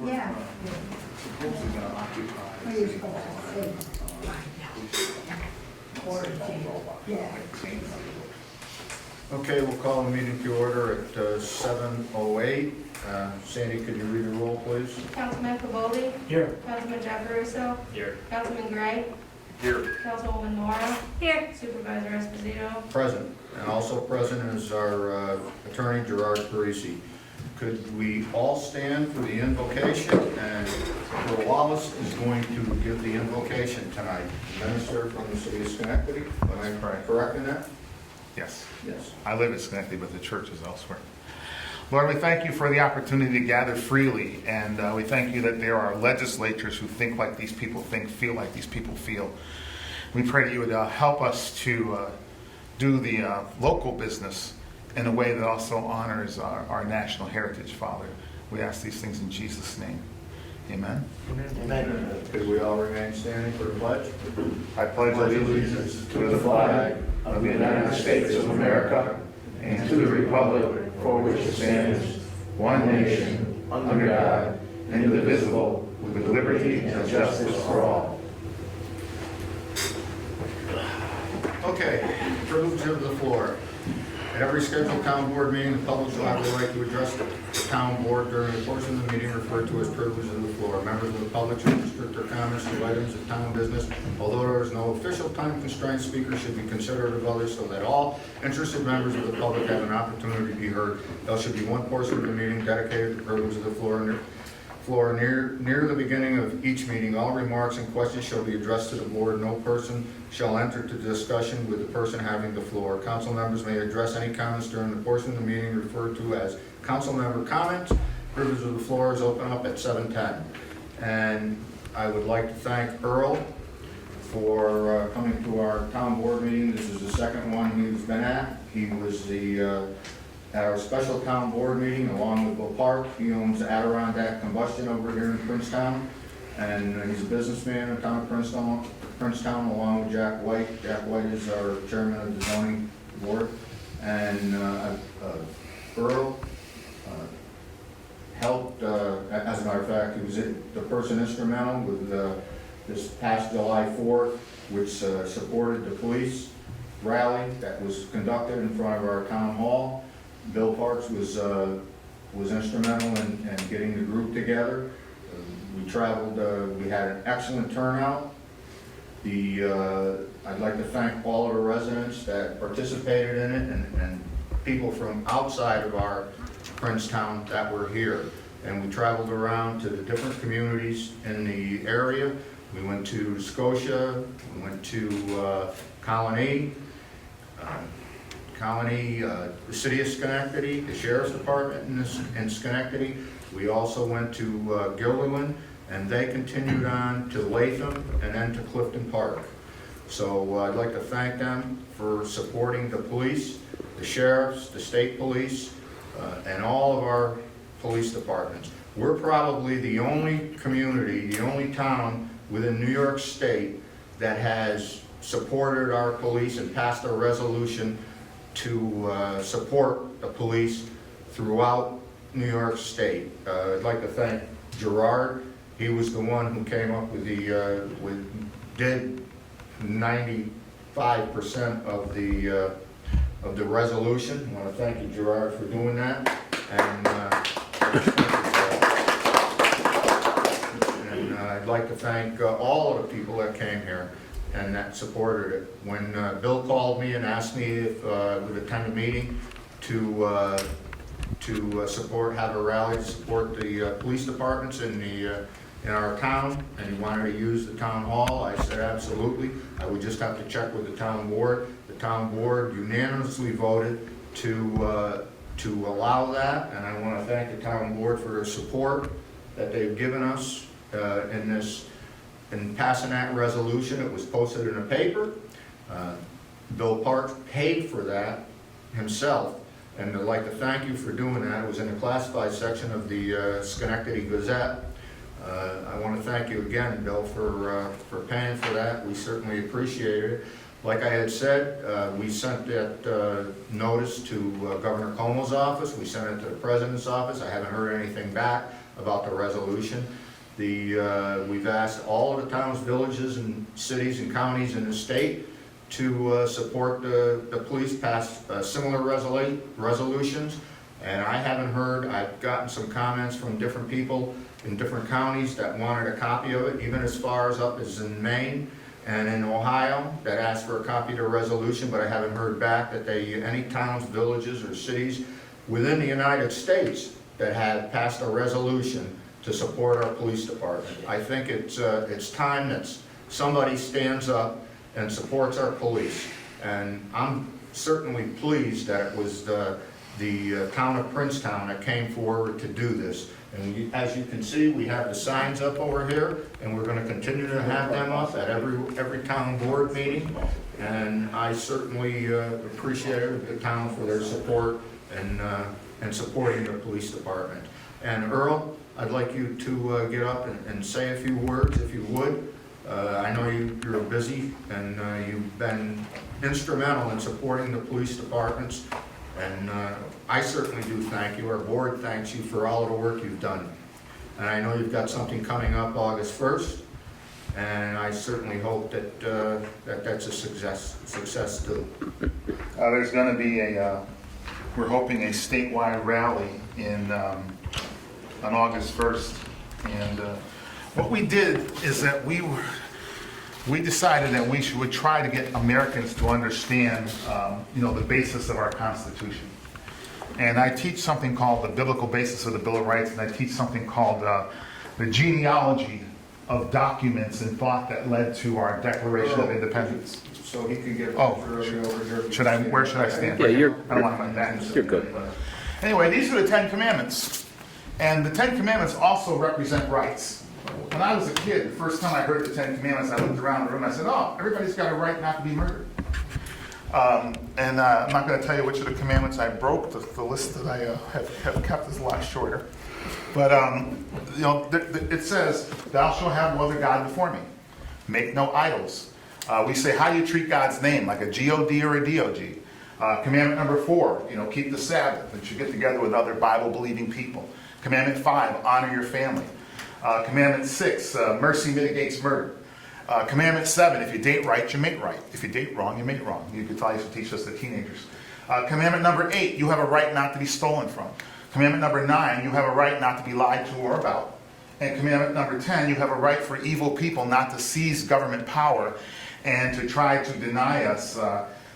Yeah. Supposedly going to occupy. What are you supposed to say? Yeah. Okay, we'll call the meeting to order at 7:08. Sandy, could you read the roll, please? Councilman Cavalli? Here. Councilman Jefferson? Here. Councilman Gray? Here. Councilwoman Nora? Here. Supervisor Esposito? Present. And also present is our attorney, Gerard Parisi. Could we all stand for the invocation? And Earl Wallace is going to give the invocation tonight. Minister from the city of Schenectady. Am I correct in that? Yes, Yes. I live in Schenectady, but the church is elsewhere. Lord, we thank you for the opportunity to gather freely, and we thank you that there are legislators who think like these people think, feel like these people feel. We pray that you would help us to do the local business in a way that also honors our national heritage, Father. We ask these things in Jesus' name. Amen. Amen. Could we all remain standing for the pledge? I pledge allegiance to the flag of the United States of America and to the republic for which it stands, one nation, under God, indivisible, with liberty and justice for all. Okay, privilege of the floor. At every scheduled town board meeting, the public shall have the right to address the town board during the course of the meeting referred to as privilege of the floor. Members of the public should restrict their comments to items of town business. Although there is no official time constraint, speakers should be considerate of others so that all interested members of the public have an opportunity to be heard. There should be one portion of the meeting dedicated to privilege of the floor. Near the beginning of each meeting, all remarks and questions shall be addressed to the board. No person shall enter to discussion with the person having the floor. Council members may address any comments during the portion of the meeting referred to as council member comments. Privilege of the floor is open up at 7:10. And I would like to thank Earl for coming to our town board meeting. This is the second one he's been at. He was at our special town board meeting along with Bill Park. He owns Adirondack Combustion over here in Princetown, and he's a businessman in town of Princetown along with Jack White. Jack White is our chairman of the zoning board, and Earl helped, as a matter of fact, he was the person instrumental with this past July 4th, which supported the police rally that was conducted in front of our town hall. Bill Parks was instrumental in getting the group together. We traveled, we had an excellent turnout. I'd like to thank all of the residents that participated in it and people from outside of our Princetown that were here. And we traveled around to the different communities in the area. We went to Scotia, we went to Colony, the city of Schenectady, the sheriff's department in Schenectady. We also went to Gilderland, and they continued on to Latham and then to Clifton Park. So I'd like to thank them for supporting the police, the sheriffs, the state police, and all of our police departments. We're probably the only community, the only town within New York State that has supported our police and passed a resolution to support the police throughout New York State. I'd like to thank Gerard. He was the one who came up with did 95% of the resolution. I want to thank you, Gerard, for doing that. And I'd like to thank all of the people that came here and that supported it. When Bill called me and asked me if I would attend a meeting to have a rally to support the police departments in our town, and he wanted to use the town hall, I said absolutely. I would just have to check with the town board. The town board unanimously voted to allow that, and I want to thank the town board for their support that they've given us in passing that resolution. It was posted in a paper. Bill Parks paid for that himself, and I'd like to thank you for doing that. It was in the classified section of the Schenectady Gazette. I want to thank you again, Bill, for paying for that. We certainly appreciate it. Like I had said, we sent that notice to Governor Cuomo's office. We sent it to the President's office. I haven't heard anything back. about the resolution. We've asked all of the towns, villages, and cities and counties in the state to support the police pass similar resolutions. And I haven't heard, I've gotten some comments from different people in different counties that wanted a copy of it, even as far as up as in Maine and in Ohio, that asked for a copy of the resolution, but I haven't heard back that any towns, villages, or cities within the United States that have passed a resolution to support our police department. I think it's time that somebody stands up and supports our police. And I'm certainly pleased that it was the town of Princetown that came forward to do this. And as you can see, we have the signs up over here, and we're going to continue to have them up at every town board meeting. And I certainly appreciate the town for their support and supporting the police department. And Earl, I'd like you to get up and say a few words, if you would. I know you're busy, and you've been instrumental in supporting the police departments. And I certainly do thank you. Our board thanks you for all of the work you've done. And I know you've got something coming up August 1st, and I certainly hope that that's a success too. There's going to be we're hoping a statewide rally on August 1st. And what we did is that we decided that we would try to get Americans to understand, the basis of our Constitution. And I teach something called the biblical basis of the Bill of Rights, and I teach something called the genealogy of documents and thought that led to our Declaration of Independence. So he could get Oh, early over here. where should I stand? Yeah, you're- I don't want my back. You're good. Anyway, these are the Ten Commandments. And the Ten Commandments also represent rights. When I was a kid, the first time I heard the Ten Commandments, I looked around the room and I said, oh, everybody's got a right not to be murdered. I'm not going to tell you which of the commandments I broke. The list that I have kept is a lot shorter. But, it says, thou shalt have no other God before me. Make no idols. We say, how do you treat God's name? Like a G-O-D or a D-O-G? Commandment number 4, keep the Sabbath. And you get together with other Bible-believing people. Commandment 5, honor your family. Commandment 6, mercy mitigates murder. Commandment 7, if you date right, you make right. If you date wrong, you make wrong. You could used to teach us the teenagers. Commandment number 8, you have a right not to be stolen from. Commandment number 9, you have a right not to be lied to or about. And commandment number 10, you have a right for evil people not to seize government power and to try to deny us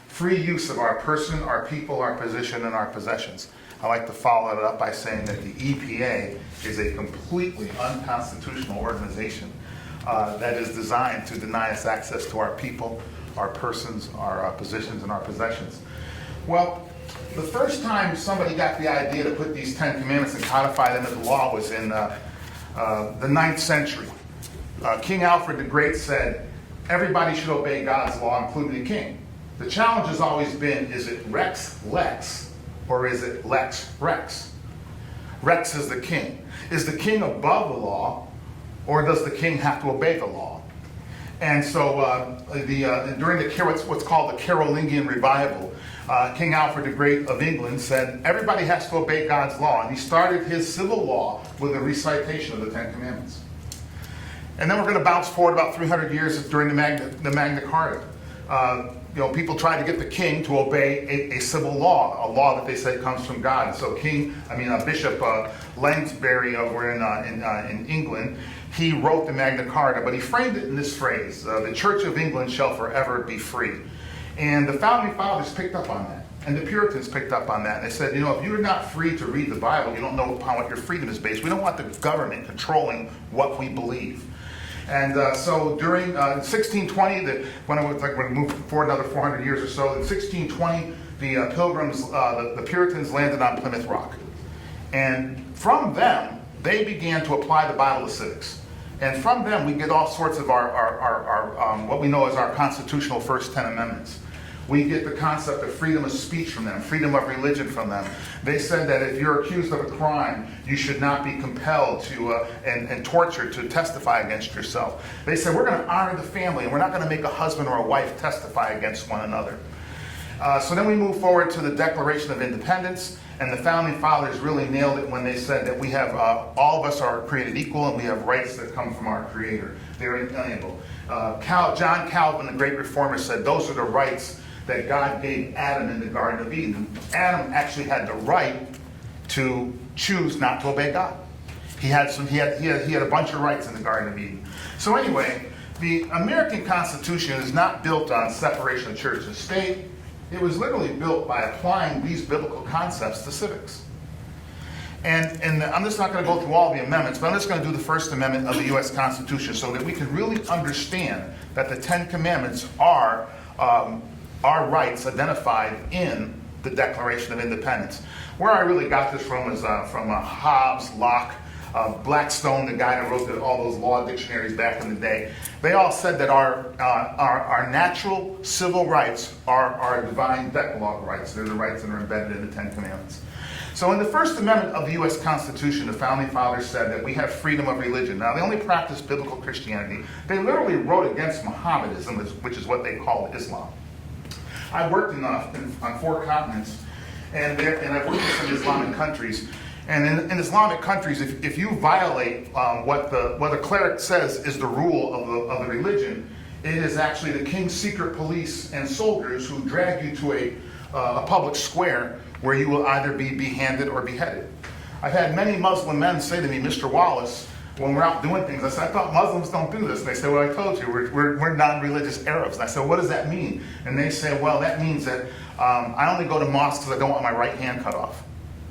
free use of our person, our people, our position, and our possessions. I like to follow it up by saying that the EPA is a completely unconstitutional organization that is designed to deny us access to our people, our persons, our positions, and our possessions. Well, the first time somebody got the idea to put these 10 commandments and codify them into law was in the 9th century. King Alfred the Great said, everybody should obey God's law, including the king. The challenge has always been, is it Rex Lex, or is it Lex Rex? Rex is the king. Is the king above the law, or does the king have to obey the law? And so during what's called the Carolingian revival, King Alfred the Great of England said, everybody has to obey God's law. And he started his civil law with a recitation of the 10 Commandments. And then we're going to bounce forward about 300 years during the Magna Carta. People tried to get the king to obey a civil law, a law that they said comes from God. And so Bishop Langsbury over in England, he wrote the Magna Carta, but he framed it in this phrase, the Church of England shall forever be free. And the Founding Fathers picked up on that, and the Puritans picked up on that. And they said, if you're not free to read the Bible, you don't know upon what your freedom is based. We don't want the government controlling what we believe. And so during 1620, when we move forward another 400 years or so, in 1620, the Pilgrims, the Puritans landed on Plymouth Rock. And from them, they began to apply the Bible to civics. And from them, we get all sorts of our what we know as our constitutional first 10 amendments. We get the concept of freedom of speech from them, freedom of religion from them. They said that if you're accused of a crime, you should not be compelled to and tortured to testify against yourself. They said we're going to honor the family, and we're not going to make a husband or a wife testify against one another. So then we move forward to the Declaration of Independence, and the Founding Fathers really nailed it when they said that we have, all of us are created equal and we have rights that come from our Creator. They're inalienable. John Calvin, the great reformer, said those are the rights that God gave Adam in the Garden of Eden. Adam actually had the right to choose not to obey God. He had a bunch of rights in the Garden of Eden. So anyway, the American Constitution is not built on separation of church and state. It was literally built by applying these biblical concepts to civics. And I'm just not going to go through all the amendments, but I'm just going to do the First Amendment of the U.S. Constitution so that we can really understand that the Ten Commandments are rights identified in the Declaration of Independence. Where I really got this from is from Hobbes, Locke, Blackstone, the guy that wrote all those law dictionaries back in the day. They all said that our natural civil rights are our divine Decalogue rights. They're the rights that are embedded in the Ten Commandments. So in the First Amendment of the U.S. Constitution, the Founding Fathers said that we have freedom of religion. Now, they only practice biblical Christianity. They literally wrote against Mohammedanism, which is what they call Islam. I worked on 4 continents, and I've worked in some Islamic countries. And in Islamic countries, if you violate what the cleric says is the rule of the religion, it is actually the king's secret police and soldiers who drag you to a public square where you will either be beheaded or beheaded. I've had many Muslim men say to me, Mr. Wallace, when we're out doing things, I said, I thought Muslims don't do this. And they say, well, I told you, we're non-religious Arabs. And I said, what does that mean? And they say, well, that means that I only go to mosques because I don't want my right hand cut off.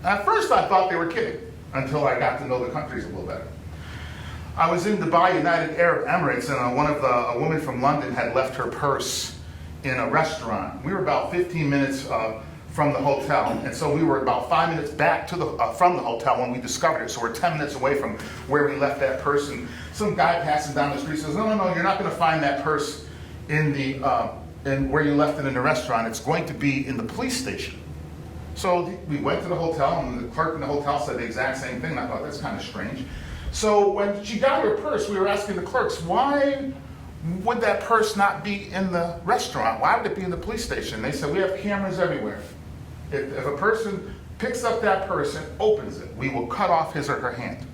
At first, I thought they were kidding, until I got to know the countries a little better. I was in Dubai, United Arab Emirates, and a woman from London had left her purse in a restaurant. We were about 15 minutes from the hotel, and so we were about 5 minutes back to from the hotel when we discovered it. So we're 10 minutes away from where we left that purse, and some guy passing down the street says, no, you're not going to find that purse in where you left it in the restaurant. It's going to be in the police station. So we went to the hotel, and the clerk in the hotel said the exact same thing, and I thought, that's kind of strange. So when she got her purse, we were asking the clerks, why would that purse not be in the restaurant? Why would it be in the police station? They said, we have cameras everywhere. If a person picks up that purse and opens it, we will cut off his or her hand.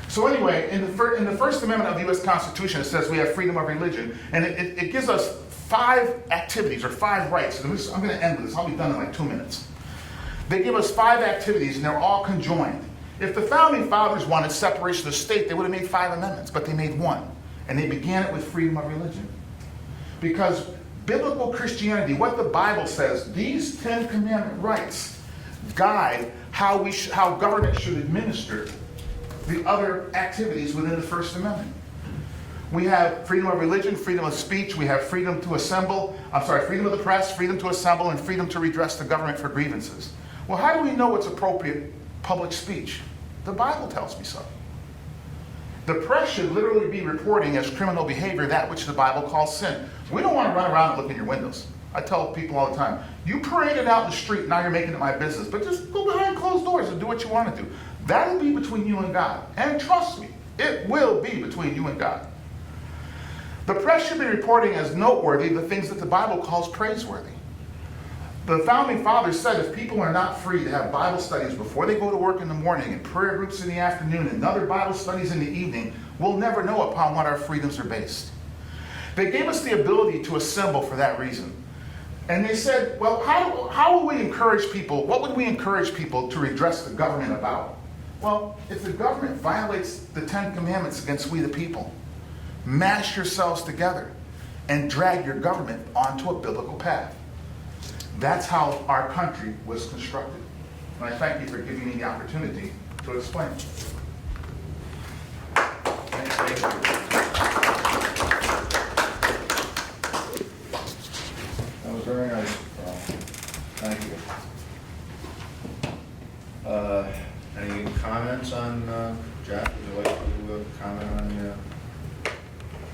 So anyway, in the First Amendment of the U.S. Constitution, it says we have freedom of religion, and it gives us 5 activities or 5 rights. And I'm going to end with this. I'll be done in like 2 minutes. They give us 5 activities, and they're all conjoined. If the Founding Fathers wanted separation of state, they would have made 5 amendments, but they made 1. And they began it with freedom of religion. Because biblical Christianity, what the Bible says, these 10 commandment rights guide how government should administer the other activities within the First Amendment. We have freedom of religion, freedom of speech, we have freedom to assemble, freedom of the press, freedom to assemble, and freedom to redress the government for grievances. Well, how do we know what's appropriate public speech? The Bible tells me so. The press should literally be reporting as criminal behavior that which the Bible calls sin. We don't want to run around and look in your windows. I tell people all the time, you paraded out in the street, now you're making it my business, but just go behind closed doors and do what you want to do. That'll be between you and God. And trust me, it will be between you and God. The press should be reporting as noteworthy the things that the Bible calls praiseworthy. The Founding Fathers said if people are not free to have Bible studies before they go to work in the morning and prayer groups in the afternoon and other Bible studies in the evening, we'll never know upon what our freedoms are based. They gave us the ability to assemble for that reason. And they said, well, how will we encourage people, what would we encourage people to redress the government about? Well, if the government violates the 10 commandments against we the people, mash yourselves together and drag your government onto a biblical path. That's how our country was constructed. And I thank you for giving me the opportunity to explain. Thank you. That was very nice. Thank you. Any comments on, Jack, would you like to comment on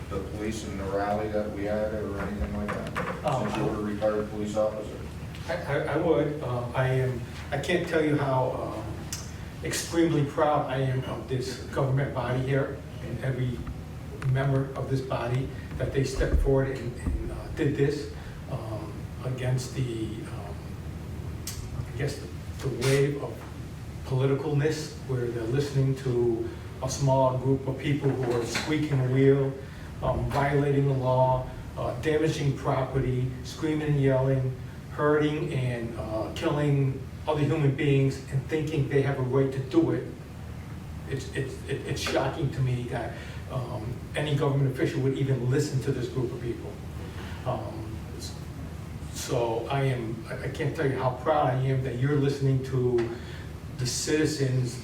the police and the rally that we had or anything like that? Since you were a retired police officer. I would. I can't tell you how extremely proud I am of this government body here and every member of this body that they stepped forward and did this. against the, I guess, the wave of politicalness where they're listening to a small group of people who are squeaking the wheel, violating the law, damaging property, screaming and yelling, hurting and killing other human beings and thinking they have a right to do it. It's shocking to me that any government official would even listen to this group of people. So I can't tell you how proud I am that you're listening to the citizens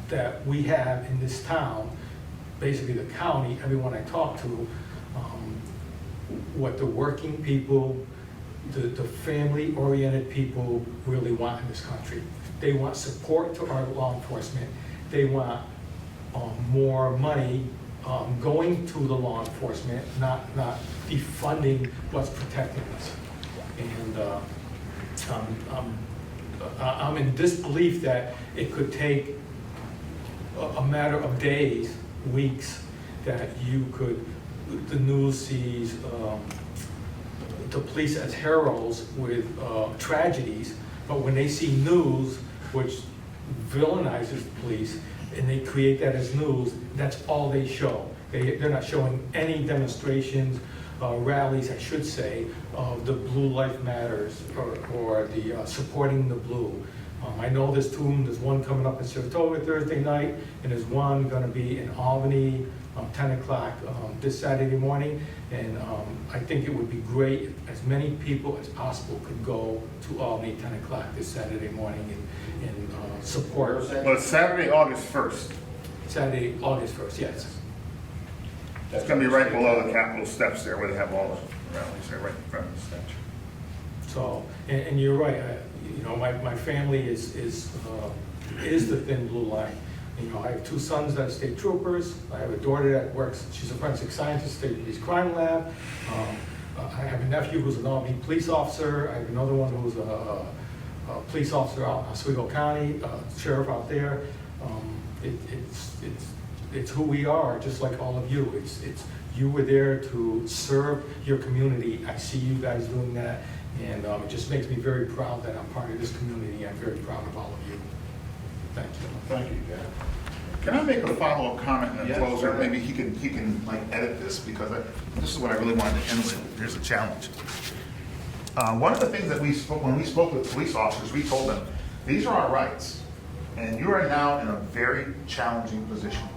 that we have in this town, basically the county, everyone I talk to, what the working people, the family-oriented people really want in this country. They want support to our law enforcement. They want more money going to the law enforcement, not defunding what's protecting us. And I'm in disbelief that it could take a matter of days, weeks, that the news sees the police as heroes with tragedies, but when they see news which villainizes the police and they create that as news, that's all they show. They're not showing any demonstrations, rallies, I should say, of the Blue Life Matters or the supporting the blue. I know there's two, there's one coming up in Saratoga Thursday night, and there's one gonna be in Albany, 10 o'clock this Saturday morning. And I think it would be great if as many people as possible could go to Albany 10 o'clock this Saturday morning and support. Well, it's Saturday, August 1st. Saturday, August 1st, yes. It's gonna be right below the Capitol steps there where they have all the rallies there, right in front of the statue. So, and you're right, you know, my family is the thin blue line. You know, I have two sons that are state troopers. I have a daughter that works, she's a forensic scientist, state police crime lab. I have a nephew who's an Albany police officer. I have another one who's a police officer out in Oswego County, sheriff out there. It's who we are, just like all of you. You were there to serve your community. I see you guys doing that, and it just makes me very proud that I'm part of this community. I'm very proud of all of you. Thank you. Thank you, Jack. Can I make a follow-up comment and a Yes, closer? sir. Maybe he can like edit this because this is what I really wanted to end with. Here's a challenge. One of the things that when we spoke with police officers, we told them, these are our rights. And you are now in a very challenging position.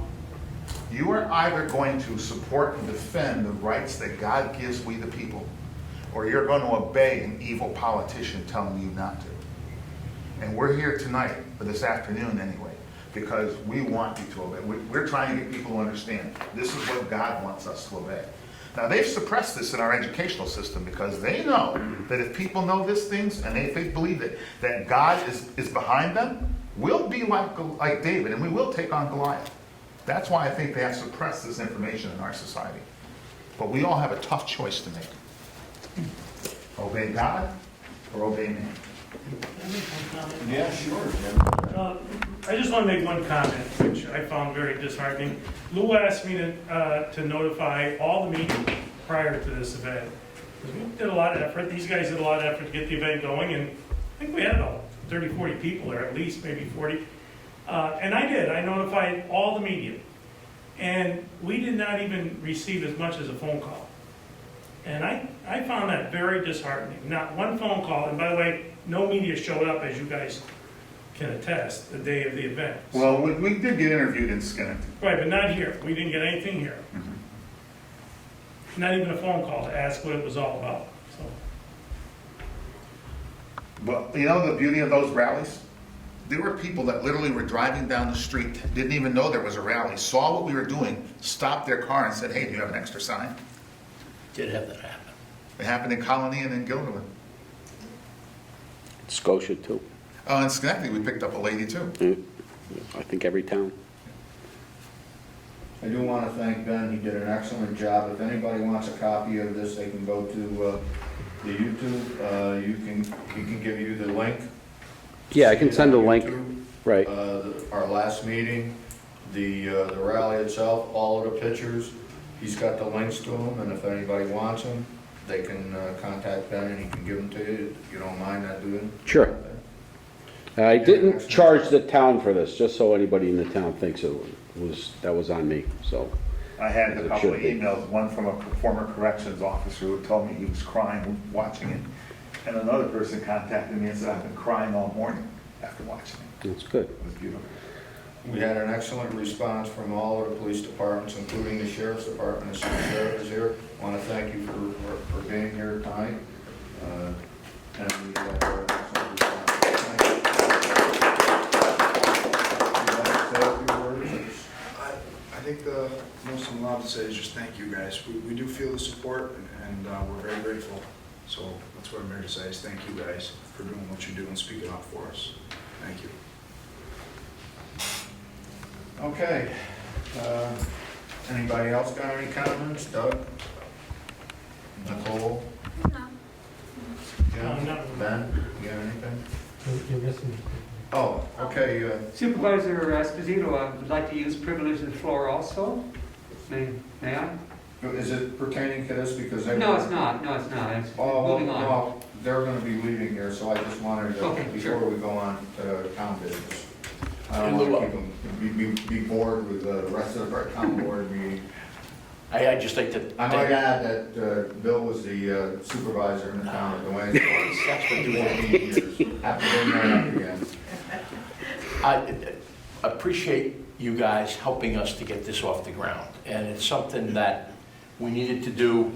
You are either going to support and defend the rights that God gives we the people, or you're going to obey an evil politician telling you not to. And we're here tonight, or this afternoon anyway, because we want you to obey. We're trying to get people to understand this is what God wants us to obey. Now, they've suppressed this in our educational system because they know that if people know these things and if they believe that God is behind them, we'll be like David and we will take on Goliath. That's why I think they have suppressed this information in our society. But we all have a tough choice to make. Obey God or obey man. Yeah, sure, Jim. I just want to make one comment, which I found very disheartening. Lou asked me to notify all the media prior to this event. We did a lot of effort. These guys did a lot of effort to get the event going, and I think we had about 30, 40 people there, at least, maybe 40. And I did. I notified all the media. And we did not even receive as much as a phone call. And I found that very disheartening. Not one phone call. And by the way, no media showed up, as you guys can attest, the day of the event. Well, we did get interviewed in Schenectady. Right, but not here. We didn't get anything here. Mm-hmm. Not even a phone call to ask what it was all about. So. But you know the beauty of those rallies? There were people that literally were driving down the street, didn't even know there was a rally, saw what we were doing, stopped their car and said, hey, do you have an extra sign? Did have that happen. It happened in Colony and in Gilderland. Scotia too. In Schenectady, we picked up a lady too. I think every town. I do want to thank Ben, he did an excellent job. If anybody wants a copy of this, they can go to the YouTube. He can give you the link. Yeah, I can send a link. YouTube. Right. Our last meeting, the rally itself, all of the pictures. He's got the links to them, and if anybody wants them, they can contact Ben and he can give them to you, if you don't mind that doing. Sure. I didn't charge the town for this, just so anybody in the town thinks that was on me, so. I had As a it couple of should be. emails, one from a former corrections officer who told me he was crying watching it. And another person contacted me and said, I've been crying all morning after watching it. That's good. It was beautiful. We had an excellent response from all of the police departments, including the sheriff's department. The sheriff is here. I want to thank you for being here tonight. And we had an excellent response. Thank you. Would you like to say a few words? I think the most I'm allowed to say is just thank you guys. We do feel the support and we're very grateful. So that's what I'm here to say is thank you guys for doing what you do and speaking up for us. Thank you. Okay. Anybody else got any comments? Doug? Nicole? Jim? No. Ben? You got anything? You're missing. Oh, okay. Supervisor Esposito, I would like to use privilege of the floor also. May I? Is it pertaining to this because they? No, it's not. No, it's not. It's Oh, moving on. well, they're gonna be leaving here, so I just wanted to, Okay, before sure. we go on to town business. I don't wanna keep them, be bored with the rest of our town board meeting. I just like to. I might add that Bill was the supervisor in the town of Dwayne That's what for you 14 years. Have to bring that up again. I appreciate you guys helping us to get this off the ground. And it's something that we needed to do.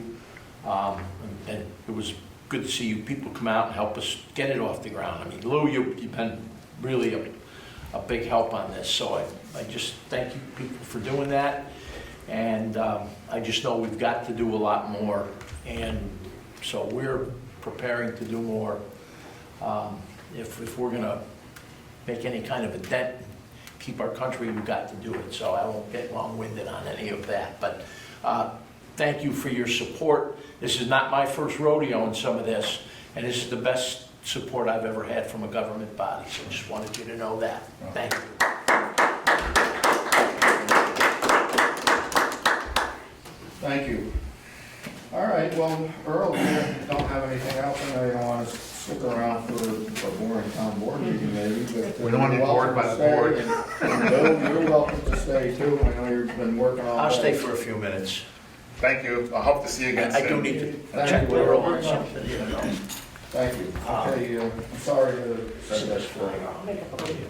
And it was good to see you people come out and help us get it off the ground. I mean, Lou, you've been really a big help on this. So I just thank you people for doing that. And I just know we've got to do a lot more. And so we're preparing to do more. If we're gonna make any kind of a dent, keep our country, we've got to do it. So I won't get long-winded on any of that. But thank you for your support. This is not my first rodeo in some of this, and this is the best support I've ever had from a government body. So just wanted you to know that. Thank you. Thank you. All right, well, Earl, you don't have anything else, I know you don't want to stick around for a boring town board meeting maybe, but. We don't want to be bored by the board. Bill, you're welcome to stay too, I know you've been working all day. I'll stay for a few minutes. Thank you. I hope to see you again soon. I do need to Thank check you with Earl very on much. something, you know. Thank you. Okay, I'm sorry to say that for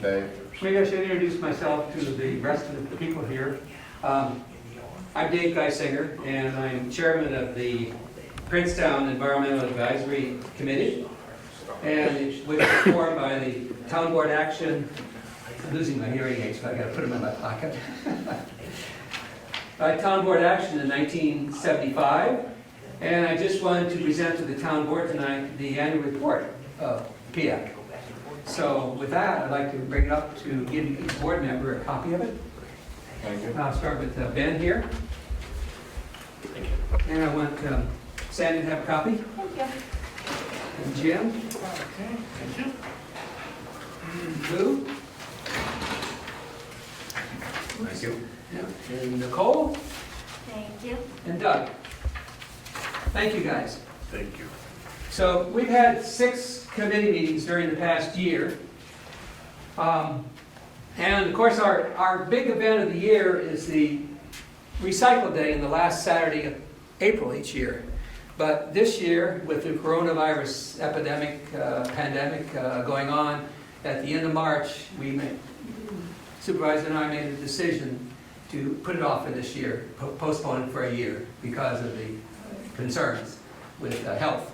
Dave. Maybe I should introduce myself to the rest of the people here. I'm Dave Geisinger, and I'm chairman of the Princetown Environmental Advisory Committee, and which was formed by the Town Board Action. I'm losing my hearing aids, so I gotta put them in my pocket. Town Board Action in 1975, and I just wanted to present to the town board tonight the annual report of PIAC. So with that, I'd like to bring it up to give each board member a copy of it. Thank you. I'll start with Ben here. And I want Sandy to have a copy. Thank you. And Jim. Lou. Thank you. Yeah. And Nicole. Thank you. And Doug. Thank you, guys. Thank you. So we've had 6 committee meetings during the past year. And of course, our big event of the year is the Recycle Day in the last Saturday of April each year. But this year, with the coronavirus pandemic going on, at the end of March, Supervisor and I made a decision to put it off for this year, postpone it for a year because of the concerns with health.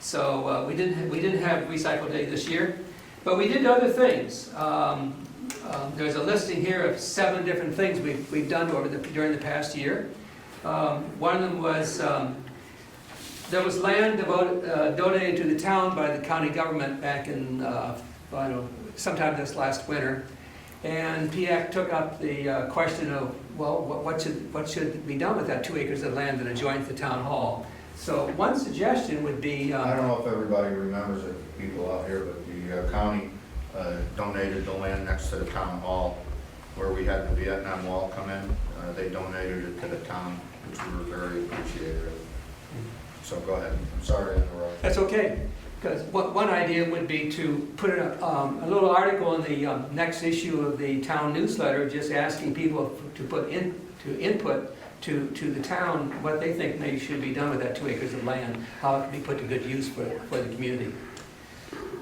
So we didn't have Recycle Day this year, but we did other things. There's a listing here of 7 different things we've done during the past year. One of them was there was land donated to the town by the county government back in sometime this last winter, and PIAC took up the question of, well, what should be done with that 2 acres of land that adjoins the town hall. So one suggestion would be I don't know if everybody remembers it, people out here, but the county donated the land next to the town hall where we had the Vietnam Wall come in. They donated it to the town, which we were very appreciative of. So go ahead. I'm sorry to interrupt. That's okay, because one idea would be to put a little article in the next issue of the town newsletter, just asking people to put input to the town, what they think maybe should be done with that 2 acres of land, how it can be put to good use for the community.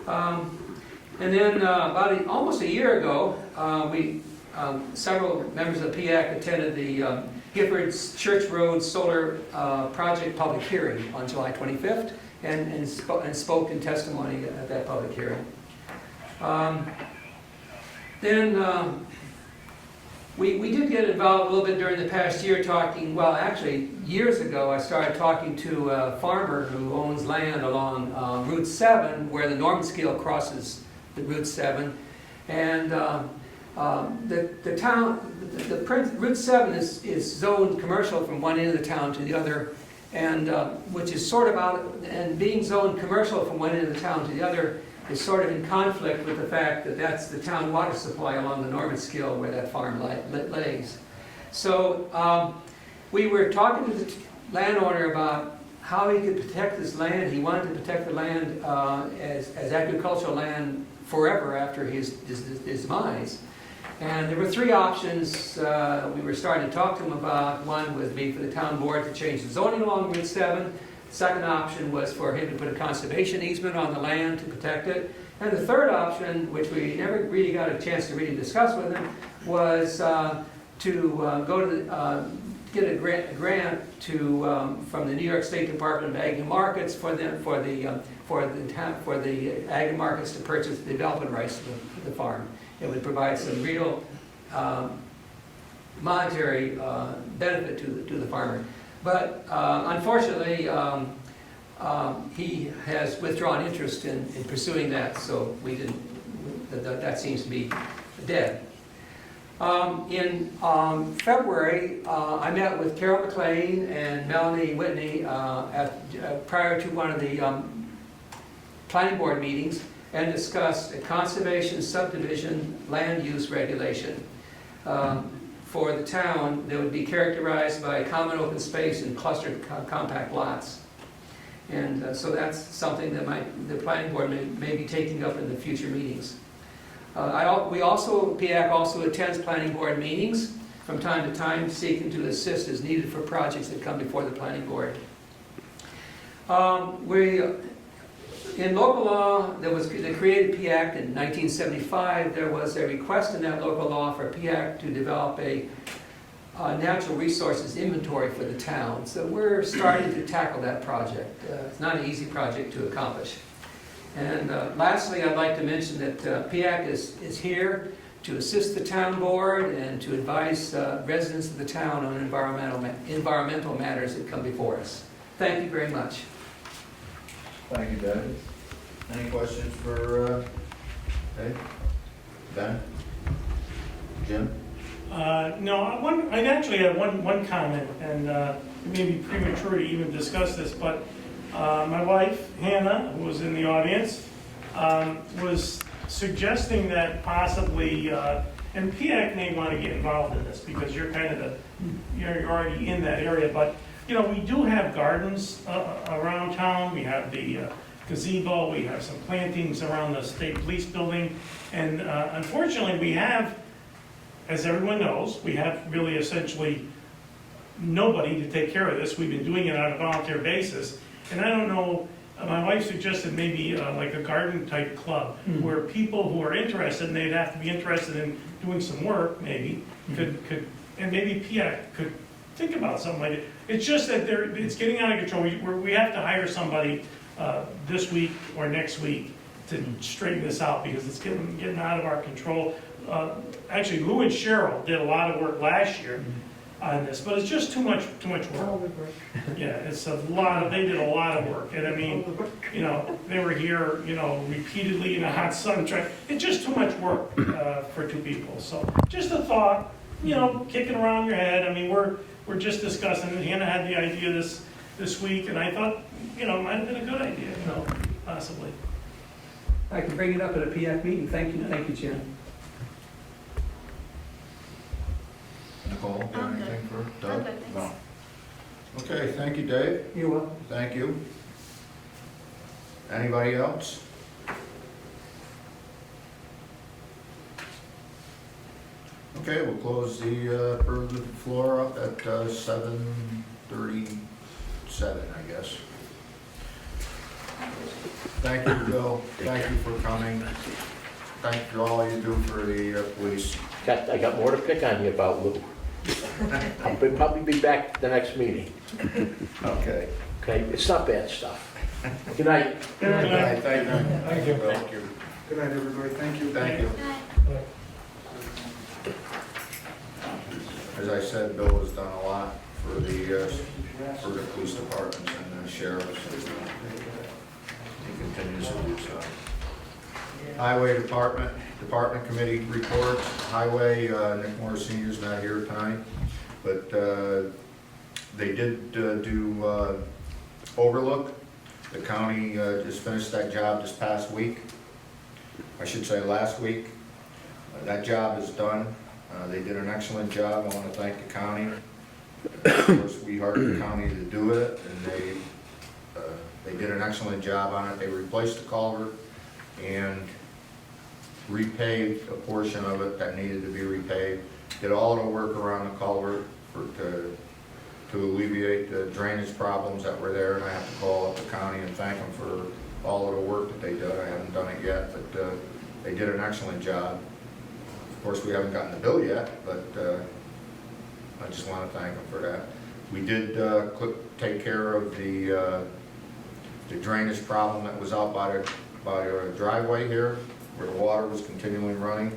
And then about almost a year ago, several members of the PAC attended the Giffords Church Road Solar Project public hearing on July 25th and spoke in testimony at that public hearing. Then we did get involved a little bit during the past year talking, well, actually, years ago, I started talking to a farmer who owns land along Route 7, where the Norman Scale crosses the Route 7. And the town, Route 7 is zoned commercial from one end of the town to the other, and which is sort of out, and being zoned commercial from one end of the town to the other is sort of in conflict with the fact that that's the town water supply along the Norman Scale where that farm lays. So we were talking to the landowner about how he could protect this land. He wanted to protect the land as agricultural land forever after his demise. And there were 3 options we were starting to talk to him about. One would be for the town board to change the zoning along Route 7. The second option was for him to put a conservation easement on the land to protect it. And the third option, which we never really got a chance to really discuss with him, was to go to get a grant from the New York State Department of Ag and Markets for the Ag and Markets to purchase the development rights to the farm. It would provide some real monetary benefit to the farmer. But unfortunately, he has withdrawn interest in pursuing that, so we didn't. That seems to be dead. In February, I met with Carol McLean and Melanie Whitney prior to one of the planning board meetings and discussed a conservation subdivision land use regulation for the town that would be characterized by common open space and clustered compact lots. And so that's something that the planning board may be taking up in the future meetings. PAC also attends planning board meetings from time to time, seeking to assist as needed for projects that come before the planning board. In local law, that created PAC in 1975, there was a request in that local law for PAC to develop a natural resources inventory for the town. So we're starting to tackle that project. It's not an easy project to accomplish. And lastly, I'd like to mention that PAC is here to assist the town board and to advise residents of the town on environmental matters that come before us. Thank you very much. Thank you, Dennis. Any questions for Ben? Jim? No, I actually have one comment, and it may be premature to even discuss this, but my wife, Hannah, who was in the audience, was suggesting that possibly, and PAC may want to get involved in this because you're kind of you're already in that area, but we do have gardens around town. We have the gazebo, we have some plantings around the state police building, and unfortunately we have, as everyone knows, we have really essentially nobody to take care of this. We've been doing it on a volunteer basis, and I don't know, my wife suggested maybe like a garden type club where people who are interested, and they'd have to be interested in doing some work maybe, could and maybe PAC could think about something like it. It's just that it's getting out of control. We have to hire somebody this week or next week to straighten this out because it's getting out of our control. Actually, Lou and Cheryl did a lot of work last year on this, but it's just too much work. Yeah, it's a lot. They did a lot of work, and I mean, they were here, repeatedly in the hot sun. It's just too much work for 2 people. So, just a thought, kicking around your head. I mean, we're just discussing it. Hannah had the idea this week, and I thought, it might have been a good idea, possibly. I can bring it up at a PAC meeting. Thank you, Jim. Nicole, got anything for Doug? I'm good, thanks. No. Okay, thank you, Dave. You're welcome. Thank you. Anybody else? Okay, we'll close the floor up at 7:37, I guess. Thank you, Bill. Thank you for coming. Thank you for all you do for the police. I got more to pick on you about, Lou. I'll probably be back at the next meeting, Okay. okay? It's not bad stuff. Good night. Good night. Thank you. Thank you. Thank you. Good night, everybody, thank you. Thank you. As I said, Bill has done a lot for the police departments and the sheriffs. He continues to do so. Highway Department Committee reports. Highway, Nick Morris Senior's not here tonight, but they did do Overlook. The county just finished that job this past week. I should say last week. That job is done. They did an excellent job. I want to thank the county. Of course, we hired the county to do it, and they did an excellent job on it. They replaced the culvert and repaved a portion of it that needed to be repaved. Did all of the work around the culvert to alleviate the drainage problems that were there, and I have to call up the county and thank them for all of the work that they did. I haven't done it yet, but they did an excellent job. Of course, we haven't gotten the bill yet, but I just want to thank them for that. We did take care of the drainage problem that was out by our driveway here, where the water was continually running.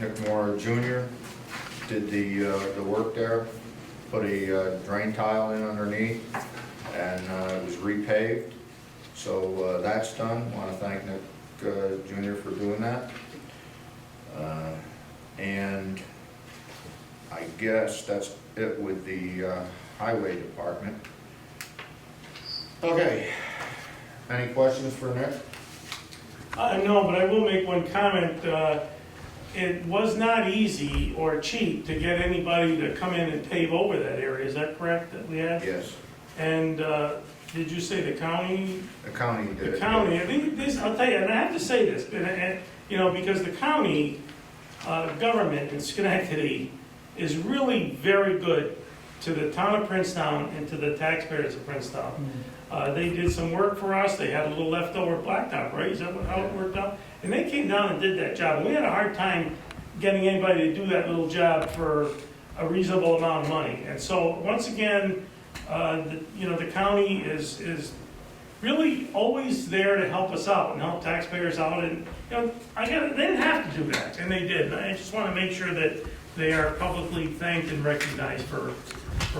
Nick Moore Jr. did the work there, put a drain tile in underneath, and it was repaved. So that's done. I want to thank Nick Jr. for doing that. And I guess that's it with the highway department. Okay, any questions for Nick? No, but I will make one comment. It was not easy or cheap to get anybody to come in and pave over that area. Is that correct that we had? Yes, And did you say the county? the county did it. The county, I think this, I'll tell you, and I have to say this, you know, because the county government in Schenectady is really very good to the town of Princetown and to the taxpayers of Princetown. They did some work for us. They had a little leftover blacktop, right? Is that how it worked out? And they came down and did that job. And we had a hard time getting anybody to do that little job for a reasonable amount of money. And so once again, the county is really always there to help us out and help taxpayers out. And they didn't have to do that, and they did. And I just want to make sure that they are publicly thanked and recognized for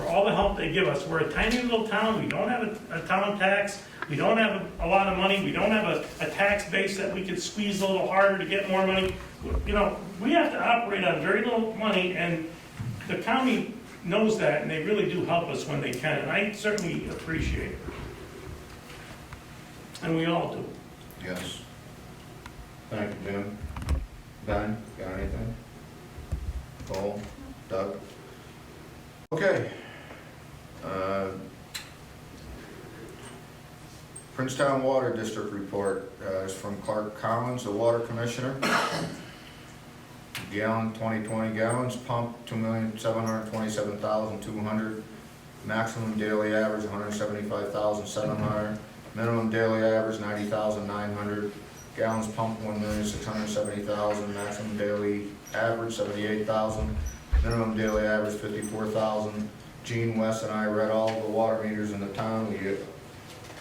all the help they give us. We're a tiny little town. We don't have a town tax. We don't have a lot of money. We don't have a tax base that we could squeeze a little harder to get more money. We have to operate on very little money, and the county knows that, and they really do help us when they can, and I certainly appreciate it. And we all do. Yes. Thank you, Jim. Ben, got anything? Cole, Doug? Okay. Princetown Water District report is from Clark Collins, the Water Commissioner. 2020 gallons pumped, 2,727,200. Maximum daily average, 175,700. Minimum daily average, 90,900. Gallons pumped, 1,670,000. Maximum daily average, 78,000. Minimum daily average, 54,000. Gene West and I read all the water meters in the town.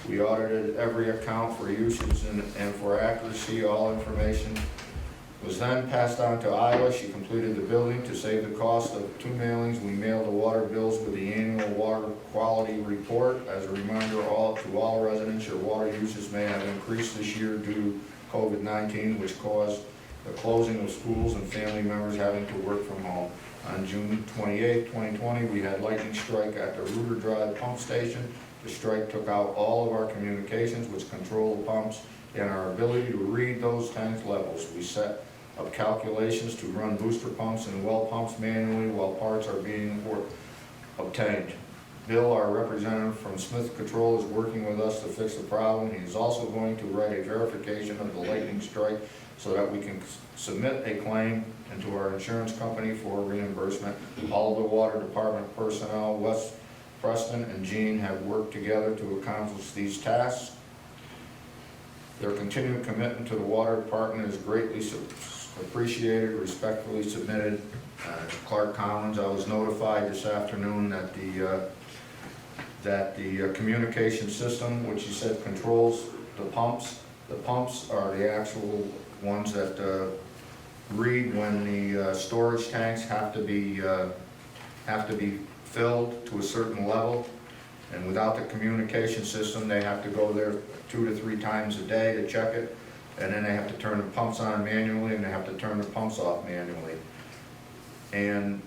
We audited every account for usage and for accuracy. All information was then passed on to Iowa. She completed the billing to save the cost of 2 mailings. We mailed the water bills with the annual water quality report. As a reminder to all residents, your water usage may have increased this year due to COVID-19, which caused the closing of schools and family members having to work from home. On June 28, 2020, we had lightning strike at the Rooter Drive pump station. The strike took out all of our communications, which control the pumps and our ability to read those tank levels. We set up calculations to run booster pumps and well pumps manually while parts are being obtained. Bill, our representative from Smith Control, is working with us to fix the problem. He is also going to write a verification of the lightning strike so that we can submit a claim into our insurance company for reimbursement. All of the water department personnel, Wes, Preston, and Gene, have worked together to accomplish these tasks. Their continued commitment to the water department is greatly appreciated, respectfully submitted. Clark Collins, I was notified this afternoon that the communication system, which he said controls the pumps are the actual ones that read when the storage tanks have to be filled to a certain level. And without the communication system, they have to go there 2 to 3 times a day to check it. And then they have to turn the pumps on manually, and they have to turn the pumps off manually. And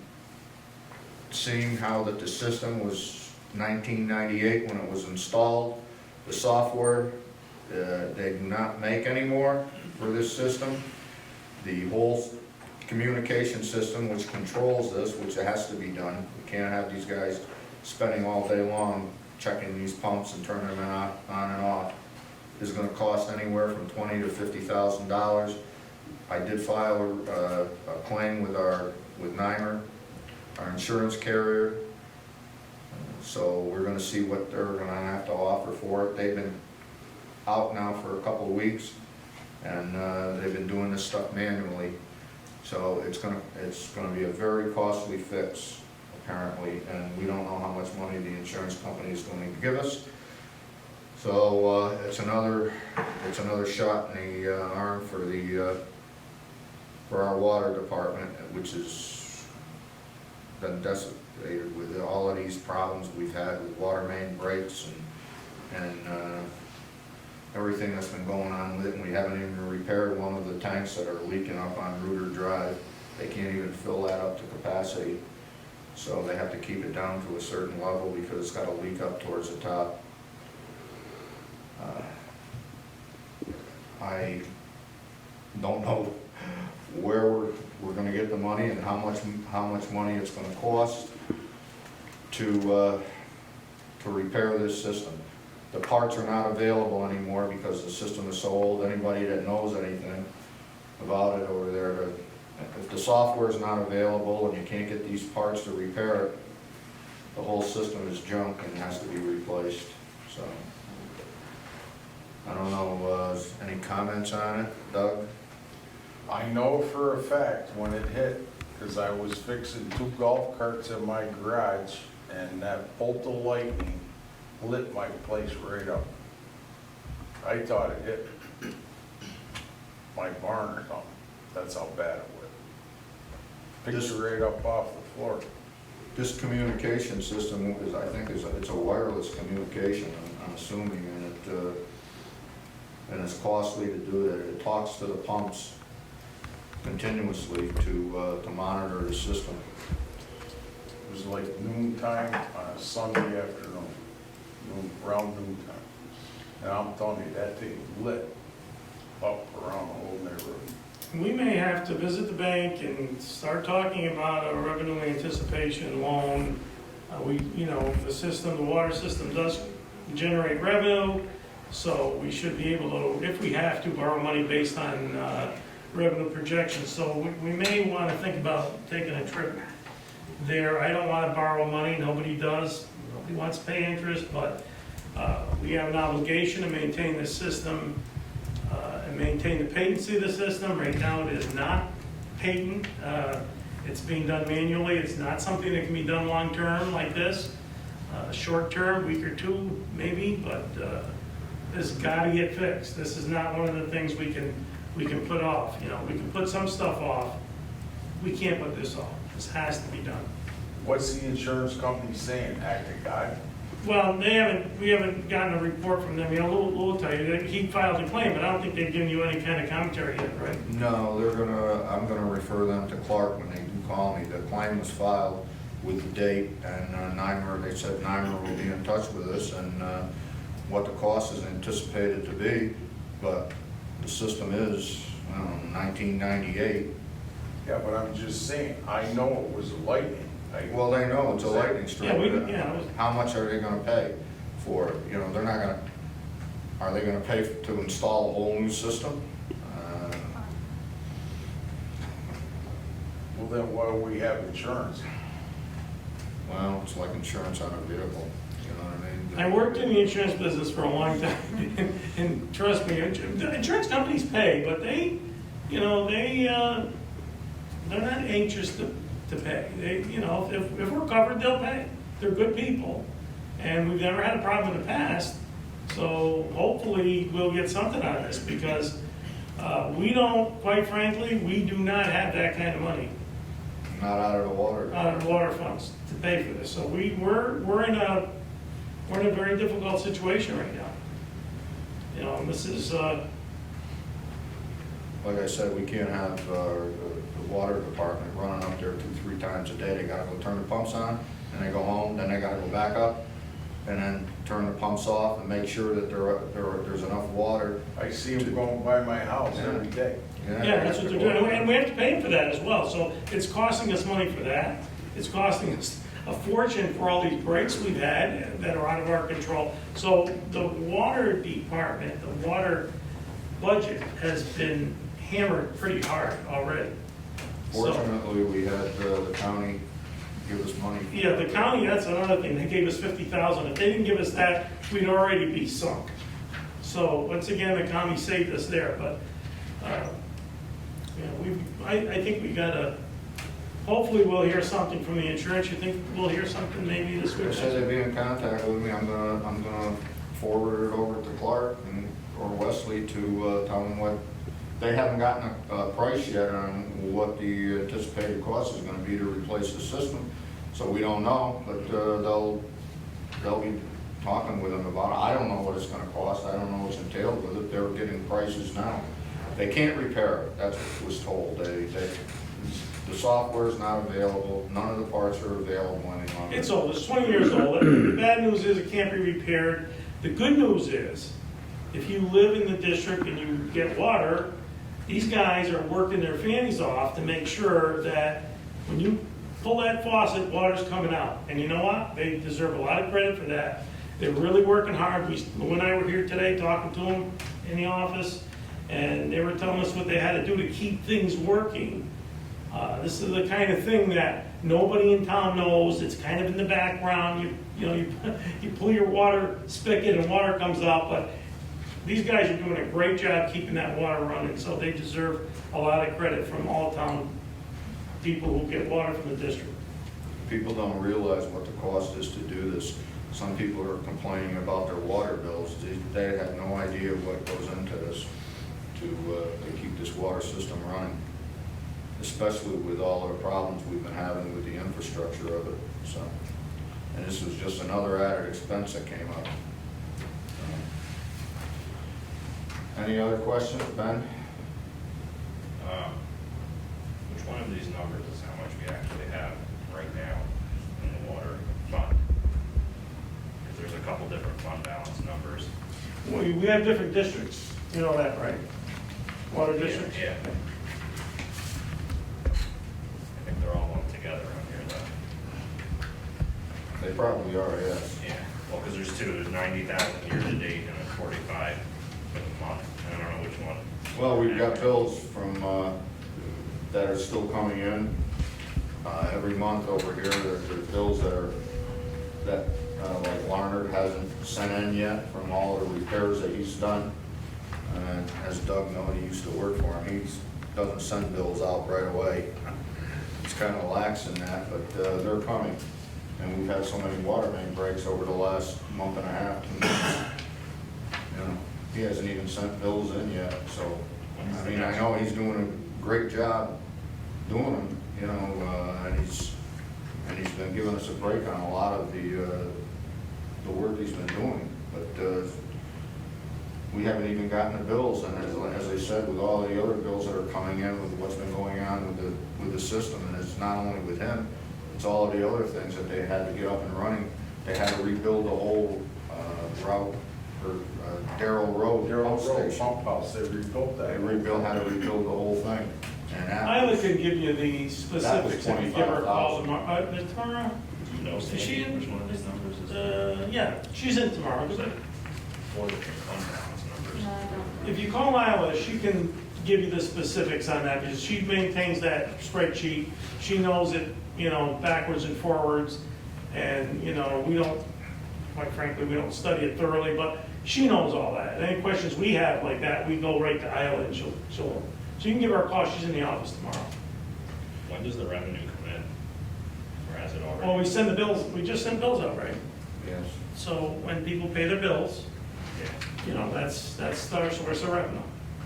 seeing how that the system was 1998 when it was installed, the software they do not make anymore for this system. The whole communication system which controls this, which has to be done, we can't have these guys spending all day long checking these pumps and turning them on and off, is going to cost anywhere from $20,000 to $50,000. I did file a claim with NYMER, our insurance carrier. So we're going to see what they're going to have to offer for it. They've been out now for a couple of weeks, and they've been doing this stuff manually. So it's going to be a very costly fix, apparently, and we don't know how much money the insurance company is going to give us. So it's another shot in the arm for our water department, which has been decimated with all of these problems we've had with water main breaks and everything that's been going on with it. And we haven't even repaired one of the tanks that are leaking up on Reuter Drive. They can't even fill that up to capacity. So they have to keep it down to a certain level because it's got a leak up towards the top. I don't know where we're going to get the money and how much money it's going to cost to repair this system. The parts are not available anymore because the system is so old. Anybody that knows anything about it over there, if the software is not available and you can't get these parts to repair it, the whole system is junk and has to be replaced. So I don't know, any comments on it, Doug? I know for a fact when it hit, because I was fixing 2 golf carts in my garage, and that bolt of lightning lit my place right up. I thought it hit my barn or something. That's how bad it was. Picked it right up off the floor. This communication system is, I think, it's a wireless communication, I'm assuming, and it's costly to do that. It talks to the pumps continuously to monitor the system. It was like noontime on a Sunday afternoon, around noontime. And I'm telling you, that thing lit up around the whole neighborhood. We may have to visit the bank and start talking about a revenue anticipation loan. The water system does generate revenue, so we should be able to, if we have to, borrow money based on revenue projections. So we may want to think about taking a trip there. I don't want to borrow money, nobody does. Nobody wants to pay interest, but we have an obligation to maintain the system and maintain the patency of the system. Right now it is not patent. It's being done manually. It's not something that can be done long-term like this. Short-term, week or two maybe, but this has got to get fixed. This is not one of the things we can put off. We can put some stuff off. We can't put this off. This has to be done. What's the insurance company saying, act of God? Well, we haven't gotten a report from them. We'll tell you, he filed a claim, but I don't think they've given you any kind of commentary yet, right? No, I'm gonna refer them to Clark when they do call me. The claim was filed with the date, and they said NYMER will be in touch with us and what the cost is anticipated to be, but the system is, 1998. Yeah, but I'm just saying, I know it was lightning. Well, they know it's a lightning strike. Yeah, How much are they gonna pay for it? You know, they're not gonna, are they gonna pay to install a whole new system? Well, then why do we have insurance? Well, it's like insurance on a vehicle, you know what I mean? I worked in the insurance business for a long time, and trust me, the insurance companies pay, but they, you know, they're not anxious to pay. They, you know, if we're covered, they'll pay. They're good people, and we've never had a problem in the past, so hopefully we'll get something out of this, because we don't, quite frankly, we do not have that kind of money Not out of the water. out of the water funds to pay for this. So we're in a very difficult situation right now. You know, and this is, Like I said, we can't have the water department running up there 2-3 times a day. They gotta go turn the pumps on, and they go home, then they gotta go back up, and then turn the pumps off and make sure that there's enough water. I see them going by my house every day. yeah, that's what they're doing. And we have to pay them for that as well. So it's costing us money for that. It's costing us a fortune for all these breaks we've had that are out of our control. So the water department, the water budget has been hammered pretty hard already. So- Fortunately, we had the county give us money. Yeah, the county, that's another thing, they gave us 50,000, if they didn't give us that, we'd already be sunk. So, once again, the county saved us there, but, you know, I think we gotta, hopefully we'll hear something from the insurance. You think we'll hear something maybe this They week? said they'd be in contact with me. I'm gonna forward it over to Clark or Wesley to tell them what, they haven't gotten a price yet on what the anticipated cost is gonna be to replace the system. So we don't know, but they'll be talking with them about it. I don't know what it's gonna cost. I don't know what's entailed with it. They're getting prices now. They can't repair it. That's what was told. The software's not available. None of the parts are available any longer. It's old, it's 20 years old. The bad news is it can't be repaired. The good news is, if you live in the district and you get water, these guys are working their fannies off to make sure that when you pull that faucet, water's coming out. And you know what? They deserve a lot of credit for that. They're really working hard. Lou and I were here today talking to them in the office, and they were telling us what they had to do to keep things working. This is the kind of thing that nobody in town knows. It's kind of in the background. You pull your water spigot and water comes out, but these guys are doing a great job keeping that water running, so they deserve a lot of credit from all town people who get water from the district. People don't realize what the cost is to do this. Some people are complaining about their water bills. They have no idea what goes into this to keep this water system running, especially with all of the problems we've been having with the infrastructure of it. So, and this was just another added expense that came up. Any other questions, Ben? Which one of these numbers is how much we actually have right now in the water fund? Because there's a couple different fund balance numbers. We have different districts, you know that, right? Water districts? Yeah. I think they're all lumped together on here though. They probably are, yes. Yeah, well, because there's two, there's 90,000 year to date and then 45 for the month. I don't know which one. Well, we've got bills from, that are still coming in, every month over here. There's bills that like Larnard hasn't sent in yet from all the repairs that he's done. And as Doug knows, he used to work for him, he doesn't send bills out right away. He's kind of lax in that, but they're coming. And we've had so many water main breaks over the last month and a half, 2 months. You know, he hasn't even sent bills in yet, so, I mean, I know he's doing a great job doing them, you know, and he's been giving us a break on a lot of the work he's been doing, but we haven't even gotten the bills, and as I said, with all the other bills that are coming in with what's been going on with the system, and it's not only with him, it's all of the other things that they had to get up and running. They had to rebuild the whole route, or Darrell Road Darrell pump Road station. pump house, they rebuilt that. They had to rebuild the whole thing. And that, I look at can give you the specifics if you give her a call tomorrow. Tomorrow? Do you know Is she Sandy, in? which one of these numbers is? Yeah, she's in tomorrow. Is it for the fund balance numbers? No, I don't. If you call Isla, she can give you the specifics on that, because she maintains that spreadsheet. She knows it, you know, backwards and forwards, and, you know, we don't, quite frankly, we don't study it thoroughly, but she knows all that. Any questions we have like that, we go right to Isla, and she'll, so you can give her a call, she's in the office tomorrow. When does the revenue come in? Or has it already? Well, we send the bills, we just send bills out, right? Yes. So when people pay their bills, Yeah. you know, that's our source of revenue.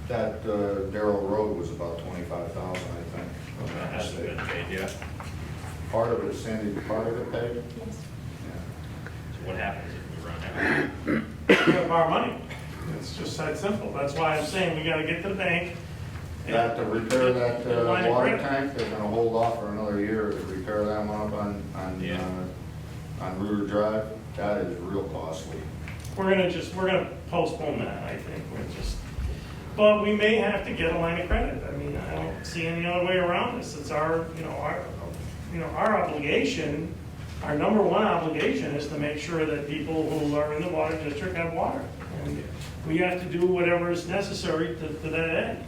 That Darrell Road was about 25,000, I think. if I'm That not hasn't been mistaken. paid yet. Part of it, Sandy, part of it paid? Yes. So what happens if we run out? We gotta borrow money. It's just that simple. That's why I'm saying we gotta get to the bank. and- That to repair that and line of water credit. tank, they're gonna hold off for another year to repair that one up Yeah. on Ruder Drive. That is real costly. We're gonna postpone that, I think. But we may have to get a line of credit. I mean, I don't see any other way around this. It's our obligation, our number one obligation is to make sure that people who are in the water district have water. And we have to do whatever is necessary to that end.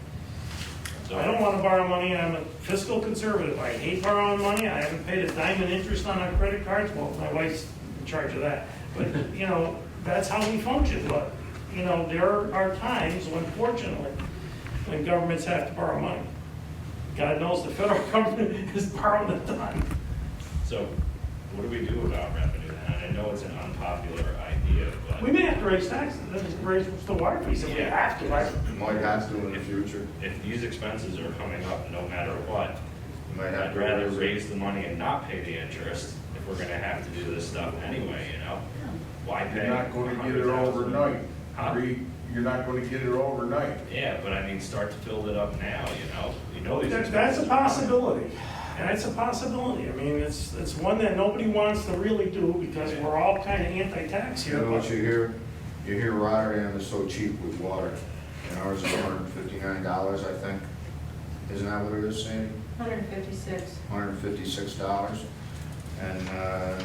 So I don't want to borrow money. I'm a fiscal conservative. I hate borrowing money. I haven't paid a dime in interest on our credit cards. Well, my wife's in charge of that. But, you know, that's how we function. But, you know, there are times when, fortunately, when governments have to borrow money. God knows the federal government is borrowing a ton. So what do we do about revenue then? I know it's an unpopular idea, but. We may have to raise taxes, raise the water fees if we have to, right? You might have to in the future. If these expenses are coming up no matter what, You might have I'd to rather raise it. raise the money and not pay the interest if we're gonna have to do this stuff anyway, you know? Why pay? You're not gonna get it $100,000? overnight. Huh? You're not gonna get it overnight. Yeah, but I mean, start to build it up now, you know? You know these That's expenses a are coming. possibility. That's a possibility. I mean, it's one that nobody wants to really do because we're all kind of anti-tax You here. know what but- you hear Rotterdam is so cheap with water, and ours is $159, I think. Isn't that what it is, Sandy? 156, $156. And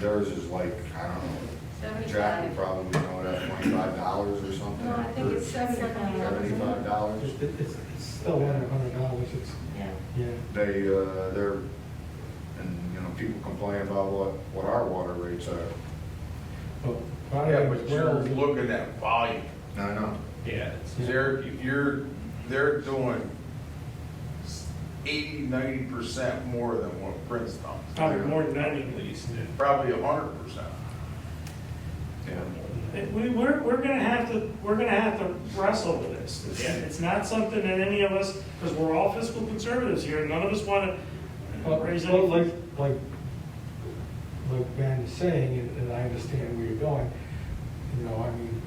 theirs is like, I don't know, Jack would 75. probably know that, $25 or something. No, I think it's 75. $75. It's still under $100, it's, Yeah. yeah. They're, and, you know, people complain about what our water rates are. But Yeah, but you're looking at volume. I know. Yeah, it's, They're doing 80-90% more than what Princetown. Probably more than that. at least, Probably 100%. Yeah. We're gonna have to wrestle with this. Yeah. It's not something that any of us, because we're all fiscal conservatives here, none of us want to raise Well, any. like Ben is saying, and I understand where you're going, you know, I mean,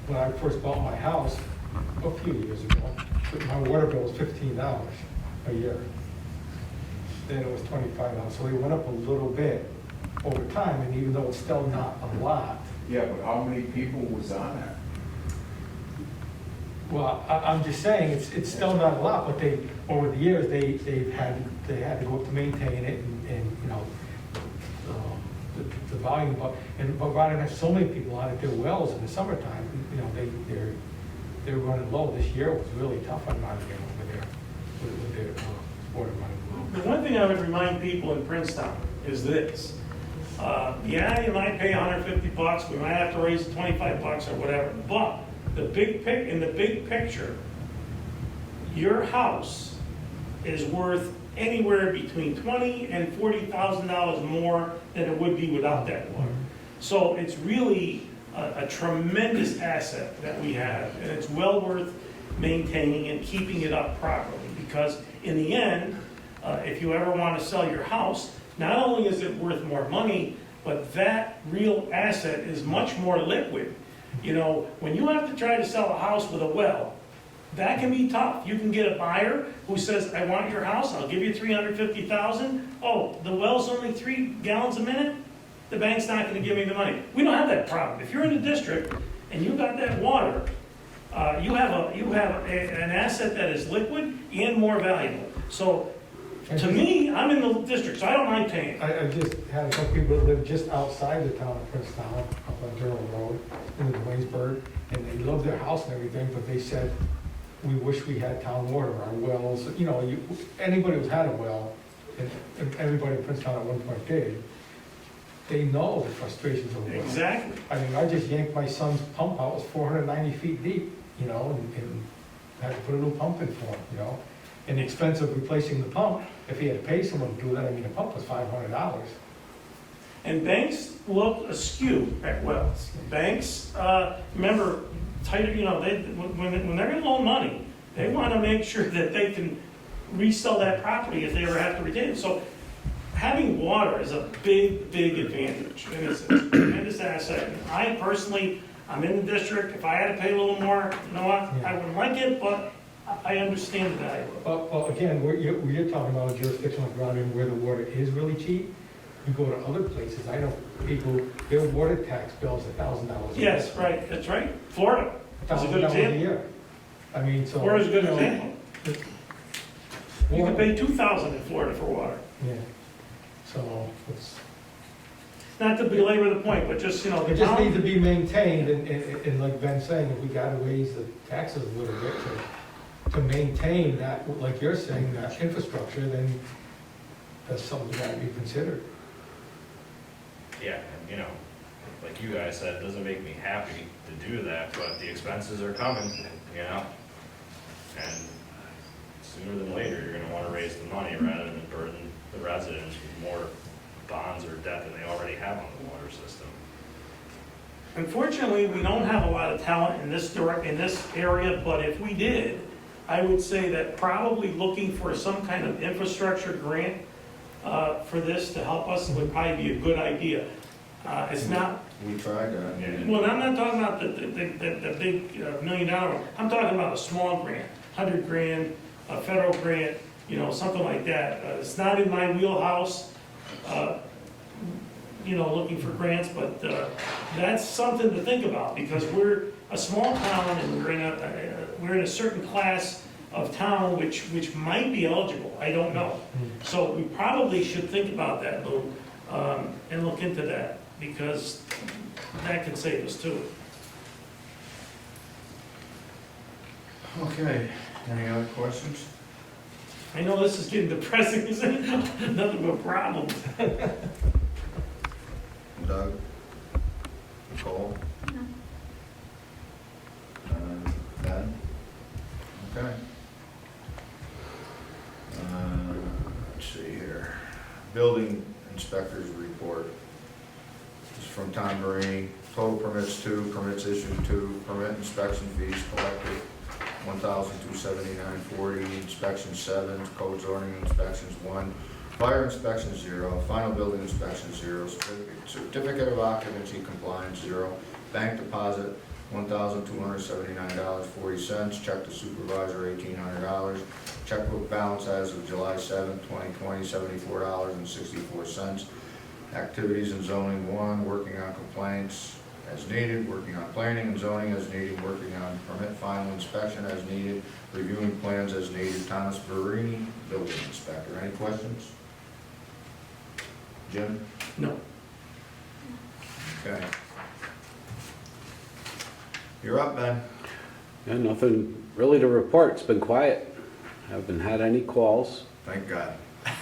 when I first bought my house a few years ago, my water bill was $15 a year. Then it was $25, so it went up a little bit over time, and even though it's still not a lot, Yeah, but how many people was on that? well, I'm just saying, it's still not a lot, but over the years, they had to go up to maintain it and you know, the volume, but Rotterdam has so many people on it, their wells in the summertime, you know, they're running low. This year was really tough on Rotterdam over there, with their water running low. The one thing I would remind people in Princetown is this. Yeah, you might pay $150, we might have to raise $25 or whatever, but in the big picture, your house is worth anywhere between $20,000 and $40,000 more than it would be without that water. So it's really a tremendous asset that we have, and it's well worth maintaining and keeping it up properly, because in the end, if you ever want to sell your house, not only is it worth more money, but that real asset is much more liquid. You know, when you have to try to sell a house with a well, that can be tough. You can get a buyer who says, I want your house, I'll give you $350,000. Oh, the well's only 3 gallons a minute? The bank's not gonna give me the money. We don't have that problem. If you're in the district and you got that water, you have an asset that is liquid and more valuable. So, to me, I'm in the district, so I don't mind paying. I just had a couple people that live just outside the town of Princetown, up on Durham Road, in the Waynesburg, and they love their house and everything, but they said, we wish we had town water, our wells, you know, anybody who's had a well, and everybody in Princetown at one point did, they know the frustrations of a well. Exactly. I mean, I just yanked my son's pump out, it was 490 feet deep, you know, and had to put a new pump in for him, you know? And the expense of replacing the pump, if he had to pay someone to do that, I mean, the pump was $500. And banks look askew at wells. Banks, remember, tighter, you know, when they're gonna loan money, they wanna make sure that they can resell that property if they ever have to retain it. So having water is a big, big advantage, and it's a tremendous asset. And I personally, I'm in the district, if I had to pay a little more, you know what, I wouldn't like it, but I understand the value. Well, again, we're talking about a jurisdiction like Groningen where the water is really cheap. You go to other places, I know people, their water tax bill's $1,000 a year. Yes, right, that's right. Florida is a good $1,000 a example. year. I mean, so. Florida's a good you know, example. You can pay $2,000 in Florida for water. Yeah, so it's, Not to belabor the point, but just, you know, it the just needs to town, be maintained, and like Ben's saying, if we gotta raise the taxes a little bit to maintain that, like you're saying, that infrastructure, then that's something that gotta be considered. Yeah, and you know, like you guys said, it doesn't make me happy to do that, but the expenses are coming, you know? And sooner than later, you're gonna wanna raise the money rather than burden the residents with more bonds or debt than they already have on the water system. unfortunately, we don't have a lot of talent in this area, but if we did, I would say that probably looking for some kind of infrastructure grant for this to help us would probably be a good idea. It's not, We tried that. well, I'm not talking about the big $1 million one. I'm talking about a small grant, 100 grand, a federal grant, you know, something like that. It's not in my wheelhouse, you know, looking for grants, but that's something to think about because we're a small town and we're in a certain class of town which might be eligible. I don't know. So we probably should think about that, Lou, and look into that because that can save us too. Okay, any other questions? I know this is getting depressing, isn't it? Nothing but problems. Doug? Nicole? Ben? Okay. Let's see here. Building inspector's report. This is from Tom Marini. Total permits 2, permits issued 2, permit inspection fees collected $1,279.40, inspection 7, code zoning inspections 1, fire inspection 0, final building inspection 0, certificate of occupancy compliance 0, bank deposit $1,279.40, check to supervisor $1,800, checkbook balance as of July 7, 2020, $74.64, activities and zoning 1, working on complaints as needed, working on planning and zoning as needed, working on permit final inspection as needed, reviewing plans as needed. Thomas Verini, building inspector. Any questions? Jim? No. Okay. You're up, Ben. Yeah, nothing really to report. It's been quiet. Haven't had any calls. Thank God.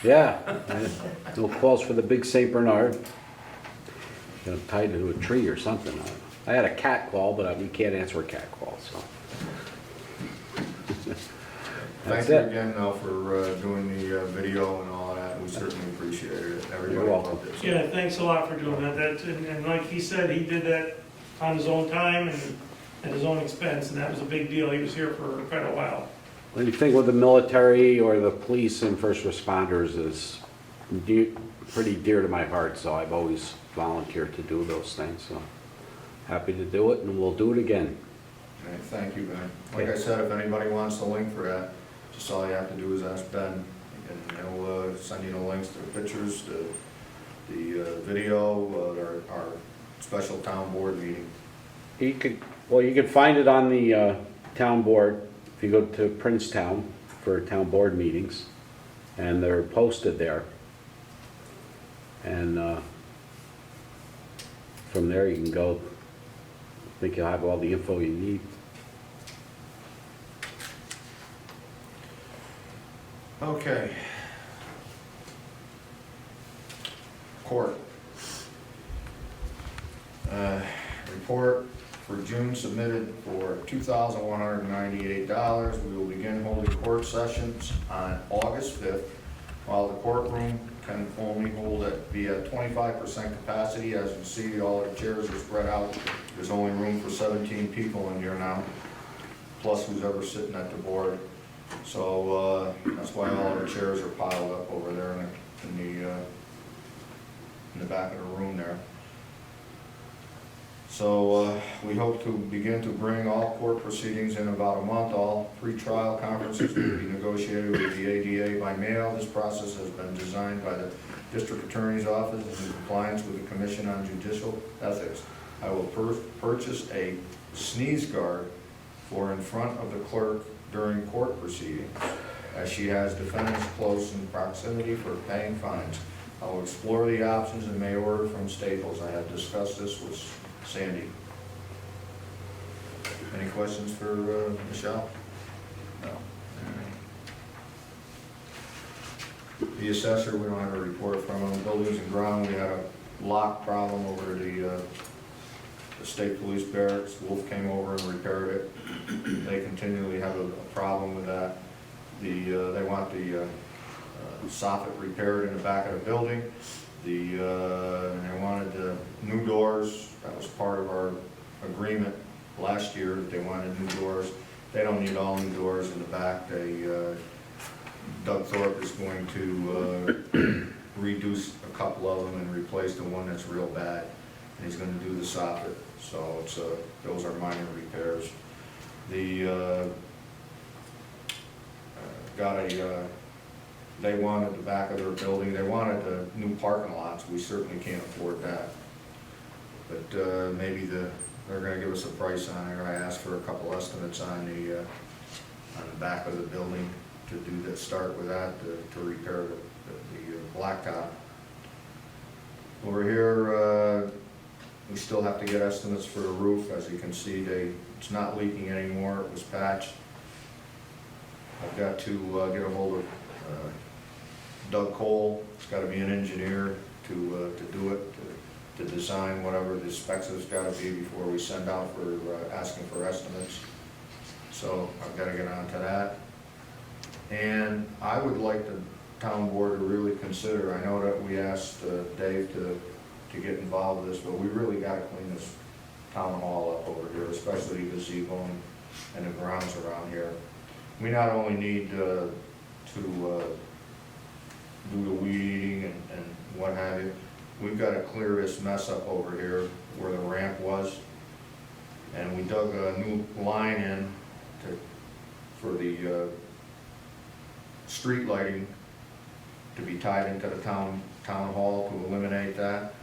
Yeah, no calls for the big St. Bernard. Got him tied to a tree or something. I had a cat call, but we can't answer a cat call, so. Thank That's you it. again, though, for doing the video and all that. We certainly appreciate it. Everybody You're welcome. loved it. Yeah, thanks a lot for doing that. And like he said, he did that on his own time and at his own expense, and that was a big deal. He was here for quite a while. Anything with the military or the police and first responders is pretty dear to my heart, so I've always volunteered to do those things, so happy to do it, and we'll do it again. All right, thank you, Ben. Like I said, if anybody wants the link for that, just all you have to do is ask Ben, and he'll send you the links to the pictures, the video, our special town board meeting. You could find it on the town board, if you go to Princetown for town board meetings, and they're posted there. And from there, you can go, I think you'll have all the info you need. Okay. Court. Report for June submitted for $2,198. We will begin holding court sessions on August 5th, while the courtroom can only be at 25% capacity. As you see, all the chairs are spread out. There's only room for 17 people in here now, plus who's ever sitting at the board. So that's why all the chairs are piled up over there in the back of the room there. So we hope to begin to bring all court proceedings in about a month. All pre-trial conferences will be negotiated with the ADA by mail. This process has been designed by the District Attorney's Office in compliance with the Commission on Judicial Ethics. I will purchase a sneeze guard for in front of the clerk during court proceedings, as she has defendants close in proximity for paying fines. I will explore the options and may order from Staples. I have discussed this with Sandy. Any questions for Michelle? No. The assessor, we don't have a report from him. Buildings and ground, we had a lock problem over the state police barracks. Wolf came over and repaired it. They continually have a problem with that. They want the soffit repaired in the back of the building. They wanted new doors. That was part of our agreement last year, that they wanted new doors. They don't need all new doors in the back. Doug Thorpe is going to reduce a couple of them and replace the one that's real bad. And he's going to do the soffit. So those are minor repairs. They wanted the back of their building. They wanted new parking lots. We certainly can't afford that. But maybe they're going to give us a price on it. I asked for a couple estimates on the back of the building to do that. Start with that to repair the blacktop. Over here, we still have to get estimates for the roof. As you can see, it's not leaking anymore. It was patched. I've got to get a hold of Doug Cole. It's got to be an engineer to do it, to design whatever the specs has got to be before we send out for asking for estimates. So I've got to get on to that. And I would like the town board to really consider, I know that we asked Dave to get involved with this, but we really got to clean this town hall up over here, especially the gazebo and the grounds around here. We not only need to do the weed eating and what have you, we've got to clear this mess up over here where the ramp was. And we dug a new line in for the street lighting to be tied into the town hall to eliminate that.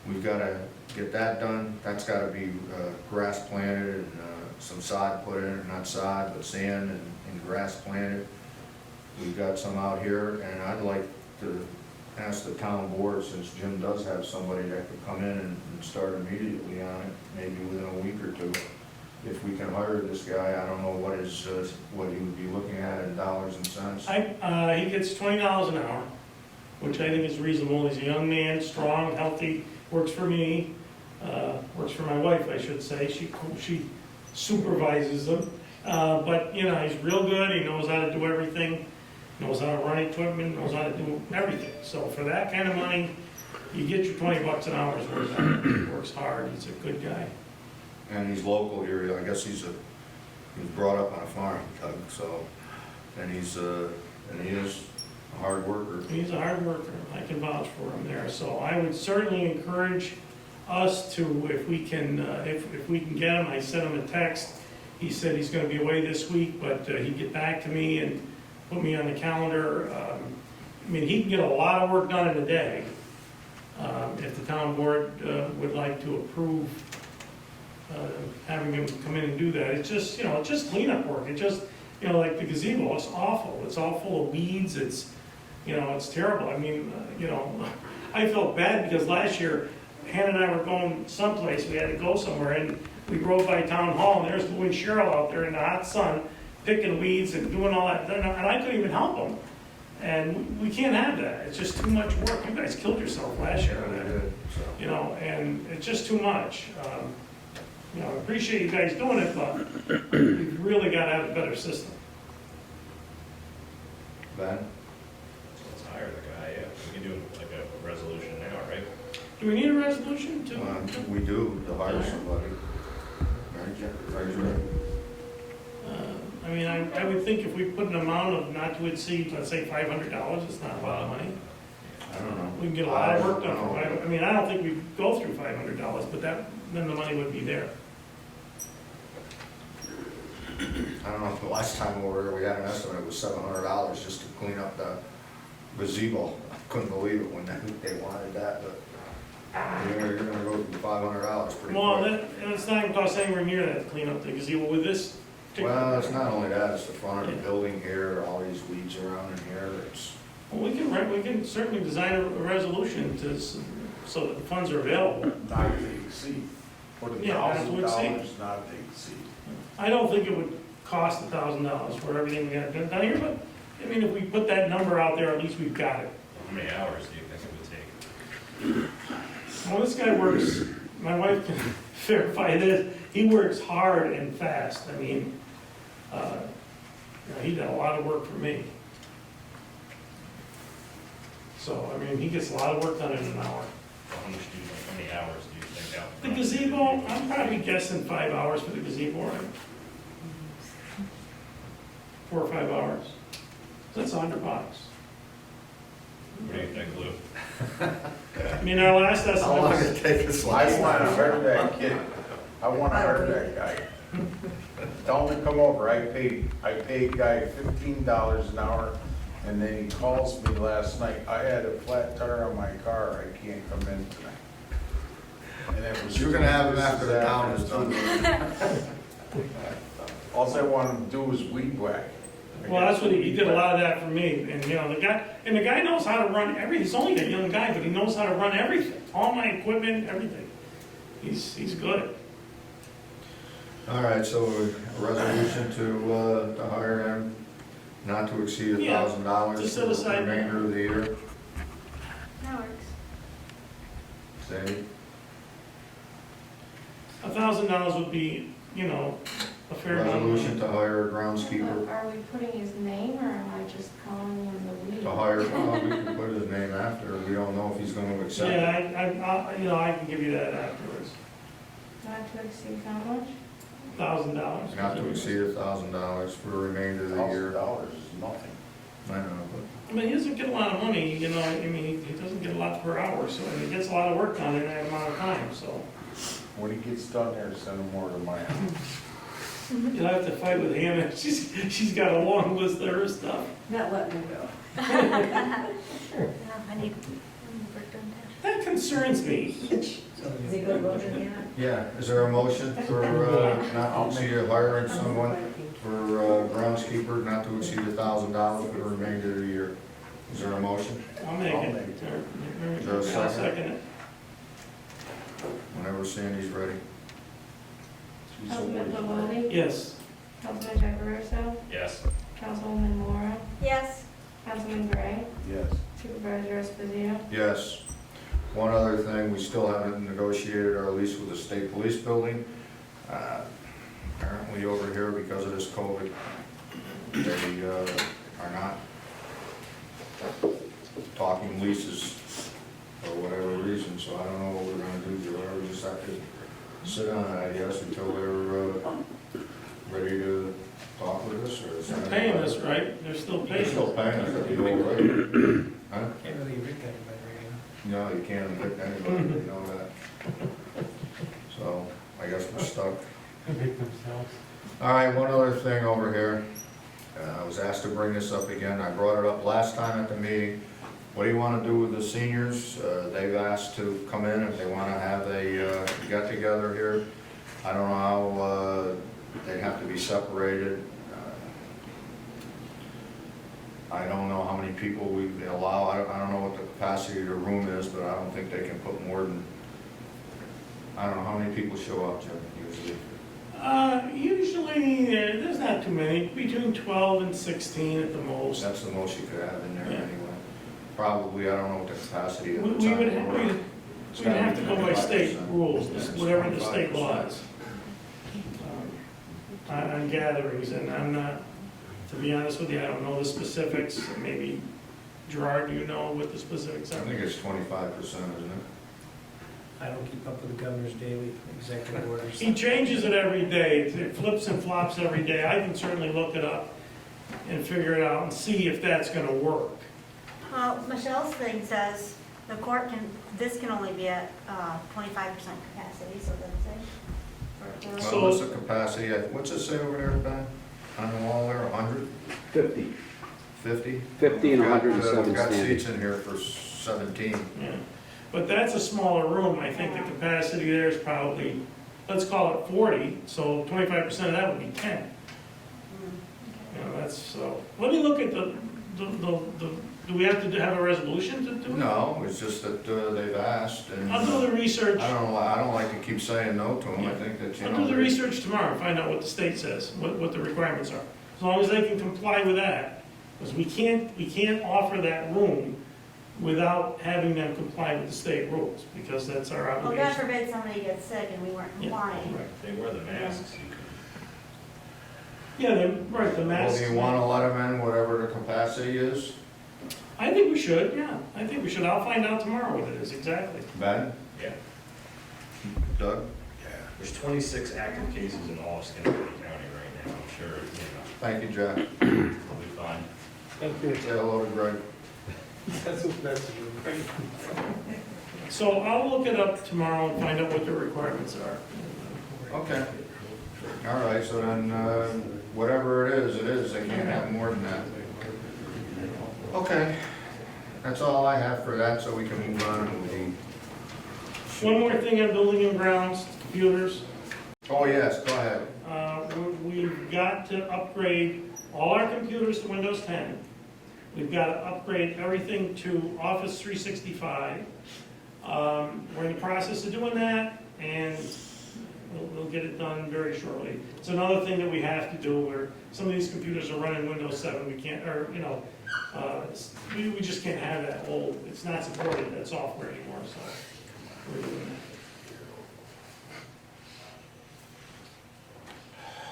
We've got to get that done. That's got to be grass planted and some sod put in it, not sod, but sand and grass planted. We've got some out here, and I'd like to ask the town board, since Jim does have somebody that could come in and start immediately on it, maybe within a week or two. If we can hire this guy, I don't know what he would be looking at in dollars and cents. He gets $20 an hour, which I think is reasonable. He's a young man, strong, healthy, works for me, works for my wife, I should say. She supervises them. But, you know, he's real good. He knows how to do everything, knows how to run equipment, knows how to do everything. So for that kind of money, you get your $20 an hour's worth out of it. He works hard. He's a good guy. And he's local here. I guess he was brought up on a farm, Doug. So, and he is a hard worker. He's a hard worker. I can vouch for him there. So I would certainly encourage us to, if we can get him. I sent him a text. He said he's going to be away this week, but he'd get back to me and put me on the calendar. I mean, he can get a lot of work done in a day. If the town board would like to approve having him come in and do that. It's just, it's just cleanup work. It just, like the gazebo, it's awful. It's all full of weeds. It's, it's terrible. I mean, I felt bad because last year, Hannah and I were going someplace. We had to go somewhere, and we drove by Town Hall, and there's Lou and Cheryl out there in the hot sun, picking weeds and doing all that. And I couldn't even help them. And we can't have that. It's just too much work. You guys killed yourself last year on that. And it's just too much. I appreciate you guys doing it, but we've really got to have a better system. Ben? So let's hire the guy, yeah. We can do like a resolution now, right? Do we need a resolution to? We do, to hire somebody. Right, Jeff? Right. I mean, I would think if we put an amount of not to exceed, let's say $500, it's not a lot of money. I don't know. We can get a lot of work done for it. I mean, I don't think we'd go through $500, but then the money would be there. I don't know if the last time over here, we had an estimate, it was $700 just to clean up the gazebo. I couldn't believe it when they wanted that, but you're gonna go through $500 pretty Well, quick. and it's not even cost anywhere near that to clean up the gazebo with this. Well, it's not only that, it's the front of the building here, all these weeds around in here, it's, Well, we can certainly design a resolution so that the funds are available. Not to exceed. Put Yeah, not to $1,000 not to exceed. I don't think it would cost $1,000 for everything we got done here, but, I mean, if we put that number out there, at least we've got it. How many hours do you think it would take? Well, this guy works, my wife can verify this, he works hard and fast. I mean, he did a lot of work for me. So, I mean, he gets a lot of work done in an hour. How many hours do you think out? The gazebo, I'm probably guessing 5 hours for the gazebo, right? 4 or 5 hours. That's $100. What do you think, Lou? I mean, our last estimate how long was, did it take us I last want to time? hire that kid. I want to hire that guy. Tell him to come over. I paid guy $15 an hour, and then he calls me last night. I had a flat tire on my car. I can't come in tonight. And it was. You're gonna have him after the town is done. All I want him to do is weed whack. well, that's what he did a lot of that for me. And, the guy knows how to run everything. He's only a young guy, but he knows how to run everything. All my equipment, everything. He's good. All right, so a resolution to hire him, not to exceed Yeah, $1,000 just for set the aside- remainder of the year. That works. Sandy? $1,000 would be, a fair amount of Resolution money. to hire a groundskeeper, Are we putting his name, or am I just calling him the weed? to hire, well, we can put his name after, we don't know if he's gonna accept it. Yeah, I can give you that afterwards. Not to exceed how much? $1,000. Not to exceed $1,000 for the remainder of the year. $1,000 is nothing. I know, I mean, he doesn't get a lot of money, he doesn't get a lot per hour, so he gets a lot of work done in that amount of time, so. When he gets done there, send him over to my house. You'll have to fight with Hannah, she's got a long list of her stuff. Not letting him go. I need work done now. That concerns me. Is he good looking yet? Yeah, is there a motion for, not to exceed hiring someone for groundskeeper, not to exceed $1,000 for the remainder of the year? Is there a motion? I'll make I'll it. make it. Is there a I'll second? second it. Whenever Sandy's ready. She's a Councilman weed whack. Pavolli? Yes. Councilman Jacaruso? Yes. Councilwoman Mora? Yes. Councilman Gray? Yes. Supervisor Esposito? Yes. One other thing, we still haven't negotiated our lease with the state police building. Apparently over here, because of this COVID, they are not talking leases for whatever reason, so I don't know what we're gonna do, Joe. We just have to sit on it, I guess, until they're ready to talk with us, or is They're that? paying us, right? They're still They're paying still us. paying us, if you know, right? Huh? Can't really evict anybody right No, you can't evict anybody, you know that. So, I guess we're stuck. now. Evict themselves. All right, one other thing over here. I was asked to bring this up again. I brought it up last time at the meeting. What do you want to do with the seniors? They've asked to come in if they want to have a get-together here. I don't know how, they'd have to be separated. I don't know how many people we allow, I don't know what the capacity of the room is, but I don't think they can put more than, I don't know how many people show up, Jim, usually. Usually, there's not too many, between 12 and 16 at the most. That's the most you could have in there Yeah. anyway. Probably, I don't know what the capacity of the We time would is. have to go by state rules, whatever the state 25%. laws. On gatherings, and I'm not, to be honest with you, I don't know the specifics. Maybe Gerard, do you know what the specifics I are? think it's 25%, isn't it? I don't keep up with the governor's daily executive orders. He changes it every day. It flips and flops every day. I can certainly look it up and figure it out and see if that's gonna work. Michelle's thing says the court can, this can only be at 25% capacity, so that's it. Well, what's the capacity, what's it say over there, Ben? On the wall there, 100? 50. 50? 50 and We've got, 107 We've got standing. seats in here for 17. Yeah. But that's a smaller room. I think the capacity there is probably, let's call it 40, so 25% of that would be 10. You know, that's, so, let me look at the, do we have to have a resolution to do it? No, it's just that they've asked, and I'll do the research. I don't like to keep saying no to them. I think that, you know. I'll do the research tomorrow and find out what the state says, what the requirements are. As long as they can comply with that, because we can't offer that room without having them comply with the state rules, because that's our Well, God obligation. forbid somebody gets sick and we weren't Yeah, complying. right. They wear the masks. Yeah, right, the Well, masks. do you want to let them in, whatever the capacity is? I think we should, yeah, I think we should. I'll find out tomorrow what it is, exactly. Ben? Yeah. Doug? There's 26 active cases in all of Skinner County right now. I'm sure, Thank you, Jack. we'll be fine. Thank you. Say hello to Greg. That's great. So I'll look it up tomorrow and find out what the requirements are. Okay. All right, so then, whatever it is. They can't have more than that. Okay. That's all I have for that, so we can move on to the... One more thing on building and grounds, computers. Oh, yes, go ahead. We've got to upgrade all our computers to Windows 10. We've got to upgrade everything to Office 365. We're in the process of doing that, and we'll get it done very shortly. It's another thing that we have to do, where some of these computers are running Windows 7. We can't, or, you know, we just can't have that old, it's not supported, that software anymore, so we're doing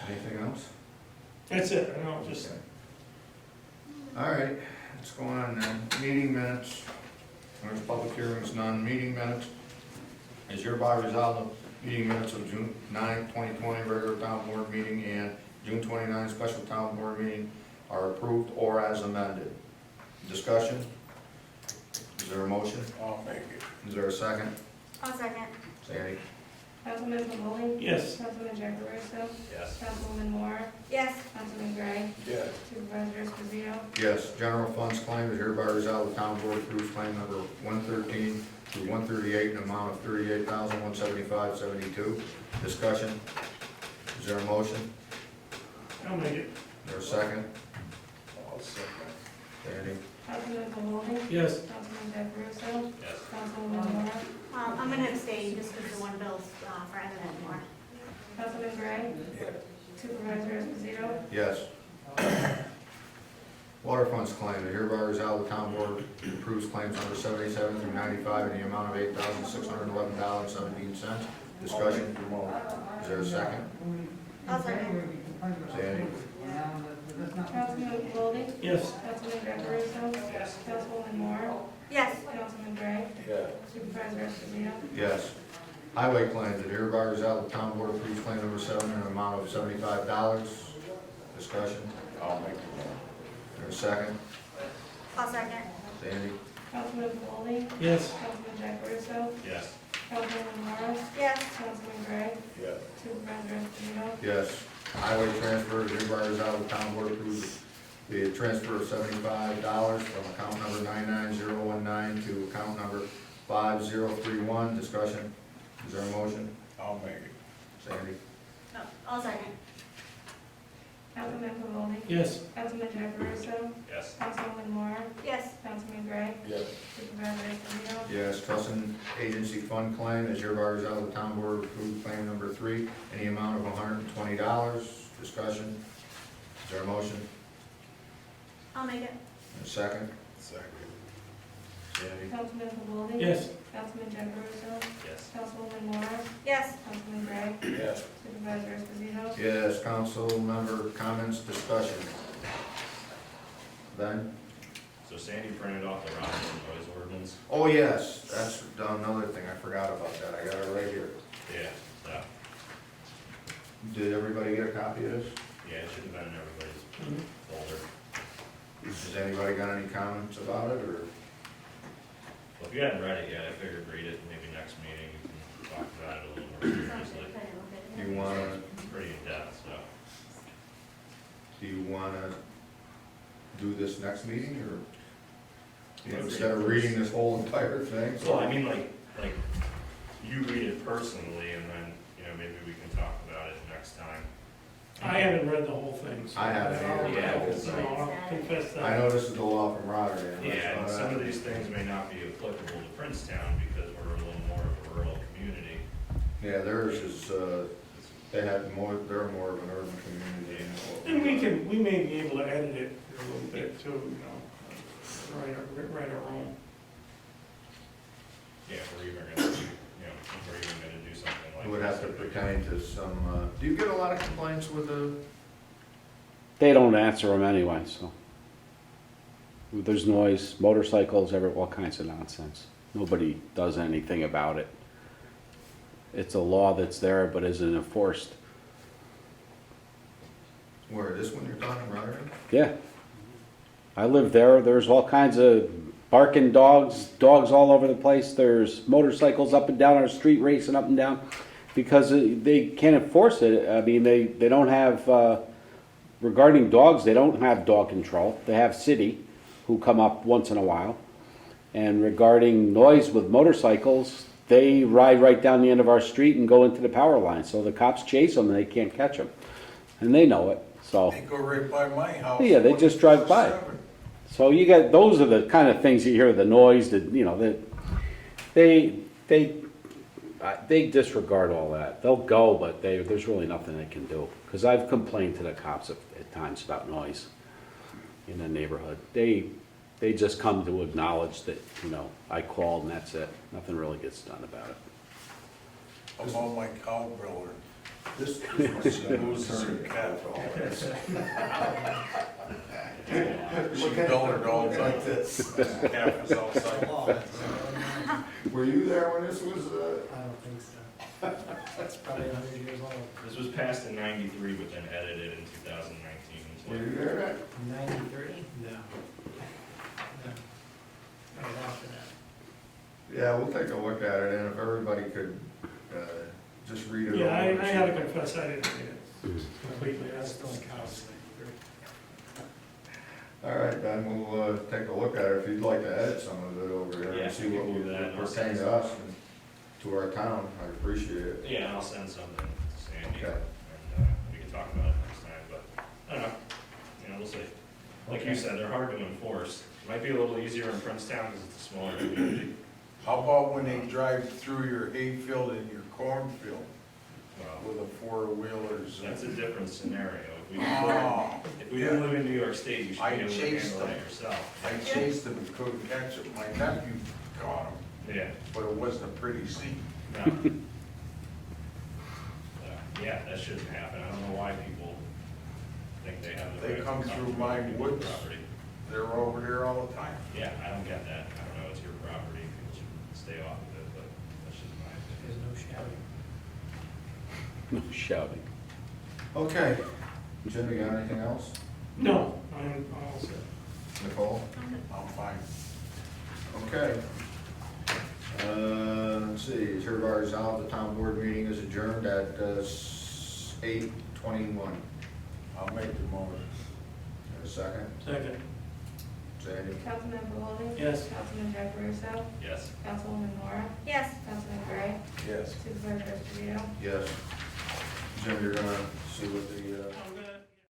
that. Anything else? That's it, I know, just, All right, let's go on then. Meeting minutes. There's public hearings, none. Meeting minutes. Is hereby resolved the meeting minutes of June 9, 2020, regular town board meeting, and June 29, special town board meeting are approved or as amended. Discussion? Is there a motion? I'll make it. Is there a second? I'll second. Sandy? Councilman Bowling? yes. Councilman Jacobowski? Yes. Councilwoman Moore? Yes. Councilman Gray? Yeah. Supervisor Esposito? Yes. General funds claim is hereby resolved the town board approves claim number 113 through 138 in the amount of $38,175.72. Discussion? Is there a motion? I'll make it. Is there a second? I'll second. Sandy? Councilman Bowling? Yes. Councilman Jacobowski? Yes. Councilwoman Moore? I'm gonna abstain just because the one bill's for eminent more. Councilman Gray? Yeah. Supervisor Esposito? Yes. Water funds claim, the hereby resolved the town board approves claims number 77 through 95 in the amount of $8,611.17. Discussion? Is there a second? I'll second. Sandy? Councilman Bowling? Yes. Councilman Jacobowski? Yes. Councilwoman Moore? Yes. Councilman Gray? Yeah. Supervisor Esposito? Yes. Highway claims, the hereby resolved the town board approves claim number 7 in an amount of $75. Discussion? I'll make it. Is there a second? I'll second. Sandy? Councilman Bowling? Yes. Councilman Jacobowski? Yes. Councilwoman Moore? Yes. Councilman Gray? Yeah. Supervisor Esposito? Yes. Highway transfer, the hereby resolved the town board approves the transfer of $75 from account number 99019 to account number 5031. Discussion? Is there a motion? I'll make it. Sandy? No, I'll second. Councilman Pavolny? Yes. Councilman Caparuso? Yes. Councilwoman Mora? Yes. Councilman Gray? Yes. Supervisor Esposito? Yes, trust and agency fund claim is hereby resolved, the town board approved claim number 3, in the amount of $120. Discussion. Is there a motion? I'll make it. And a second? Second. Sandy? Councilman Pavolny? Yes. Councilman Caparuso? Yes. Councilwoman Mora? Yes. Councilman Gray? Yes. Supervisor Esposito? Yes, council member comments, discussion. Ben? So Sandy printed off the Rockland noise ordinance. Oh, yes, that's another thing, I forgot about that, I got it right here. Yeah, so, Did everybody get a copy of this? yeah, it should have been in everybody's folder. Has anybody got any comments about it, or? Well, if you hadn't read it yet, I figured read it, maybe next meeting, we can talk about it a little more seriously. Do you wanna, It's pretty in-depth, so. do you wanna do this next meeting, or? Instead of reading this whole entire thing? So, I mean, like, you read it personally, and then, you know, maybe we can talk about it next time. I haven't read the whole thing, so. I haven't either. Yeah, I'll confess that. I know this is the law from Rotterdam. Yeah, and some of these things may not be applicable to Princetown because we're a little more of a rural community. Yeah, theirs is, they had more, they're more of an urban community. And we may be able to edit it a little bit too, you know, write our own. Yeah, if we're even gonna do, you know, if we're even gonna do something like. It would have to this, pertain to some, do you get a lot of complaints with the, They don't answer them anyway, so. There's noise, motorcycles, all kinds of nonsense. Nobody does anything about it. It's a law that's there but isn't enforced. where, this one you're talking, Rotterdam? Yeah. I live there, there's all kinds of barking dogs all over the place. There's motorcycles up and down our street racing up and down because they can't enforce it. I mean, they don't have, regarding dogs, they don't have dog control. They have city who come up once in a while. And regarding noise with motorcycles, they ride right down the end of our street and go into the power line. So the cops chase them and they can't catch them. And they know it, so. They go right by my house. Yeah, they just drive by. 24/7. So you got, those are the kind of things you hear, the noise, that, you know, that they disregard all that. They'll go, but there's really nothing they can do. Because I've complained to the cops at times about noise in the neighborhood. They just come to acknowledge that, you know, I called and that's it. Nothing really gets done about it. I'm on my cow briller. This She loses her cat. She built her dogs like this. Calf is outside the fence. Were you there when this was, I don't think so. That's probably 100 years old. This was passed in '93, but then edited in 2019. so- were you there at? 93? No. No. I was after that. Yeah, we'll take a look at it, and if everybody could, just read it over. Yeah, I and see- gotta confess, I didn't read it completely. That's That's still cows. All right, Ben, we'll, take a look at it, if you'd like to edit some of it over here, Yeah, and see we what can do would that, and I'll pertain send to us and to our town, I appreciate it. Yeah, and I'll send something to Sandy, Okay. and we can talk about it next time, but, I don't know, you know, we'll see. Like you Okay. said, they're hard to enforce. Might be a little easier in Princetown because it's a smaller community. How about when they drive through your hayfield and your cornfield Well, with the four-wheelers? that's a different scenario. Oh, If we didn't live in New York State, you should I be able to chased handle that them. yourself. I chased them and couldn't catch them. My nephew caught them, Yeah, but it wasn't a pretty scene. no. Yeah, that shouldn't happen. I don't know why people think they have the right They to come through my people's woods. property. They're over there all the time. Yeah, I don't get that. I don't know, it's your property, people should stay off of it, but that's just my opinion. There's no shouting. No shouting. Okay, Jim, you got anything else? No, I'm all set. Nicole? I'm fine. Okay. Let's see, it's hereby resolved, the town board meeting is adjourned at 8:21. I'll make the motion. A second, Second. Sandy? Councilman Pavolny? Yes. Councilman Caparuso? Yes. Councilwoman Mora? Yes. Councilman Gray? Yes. Supervisor Esposito? Yes. Jim, you're gonna see what the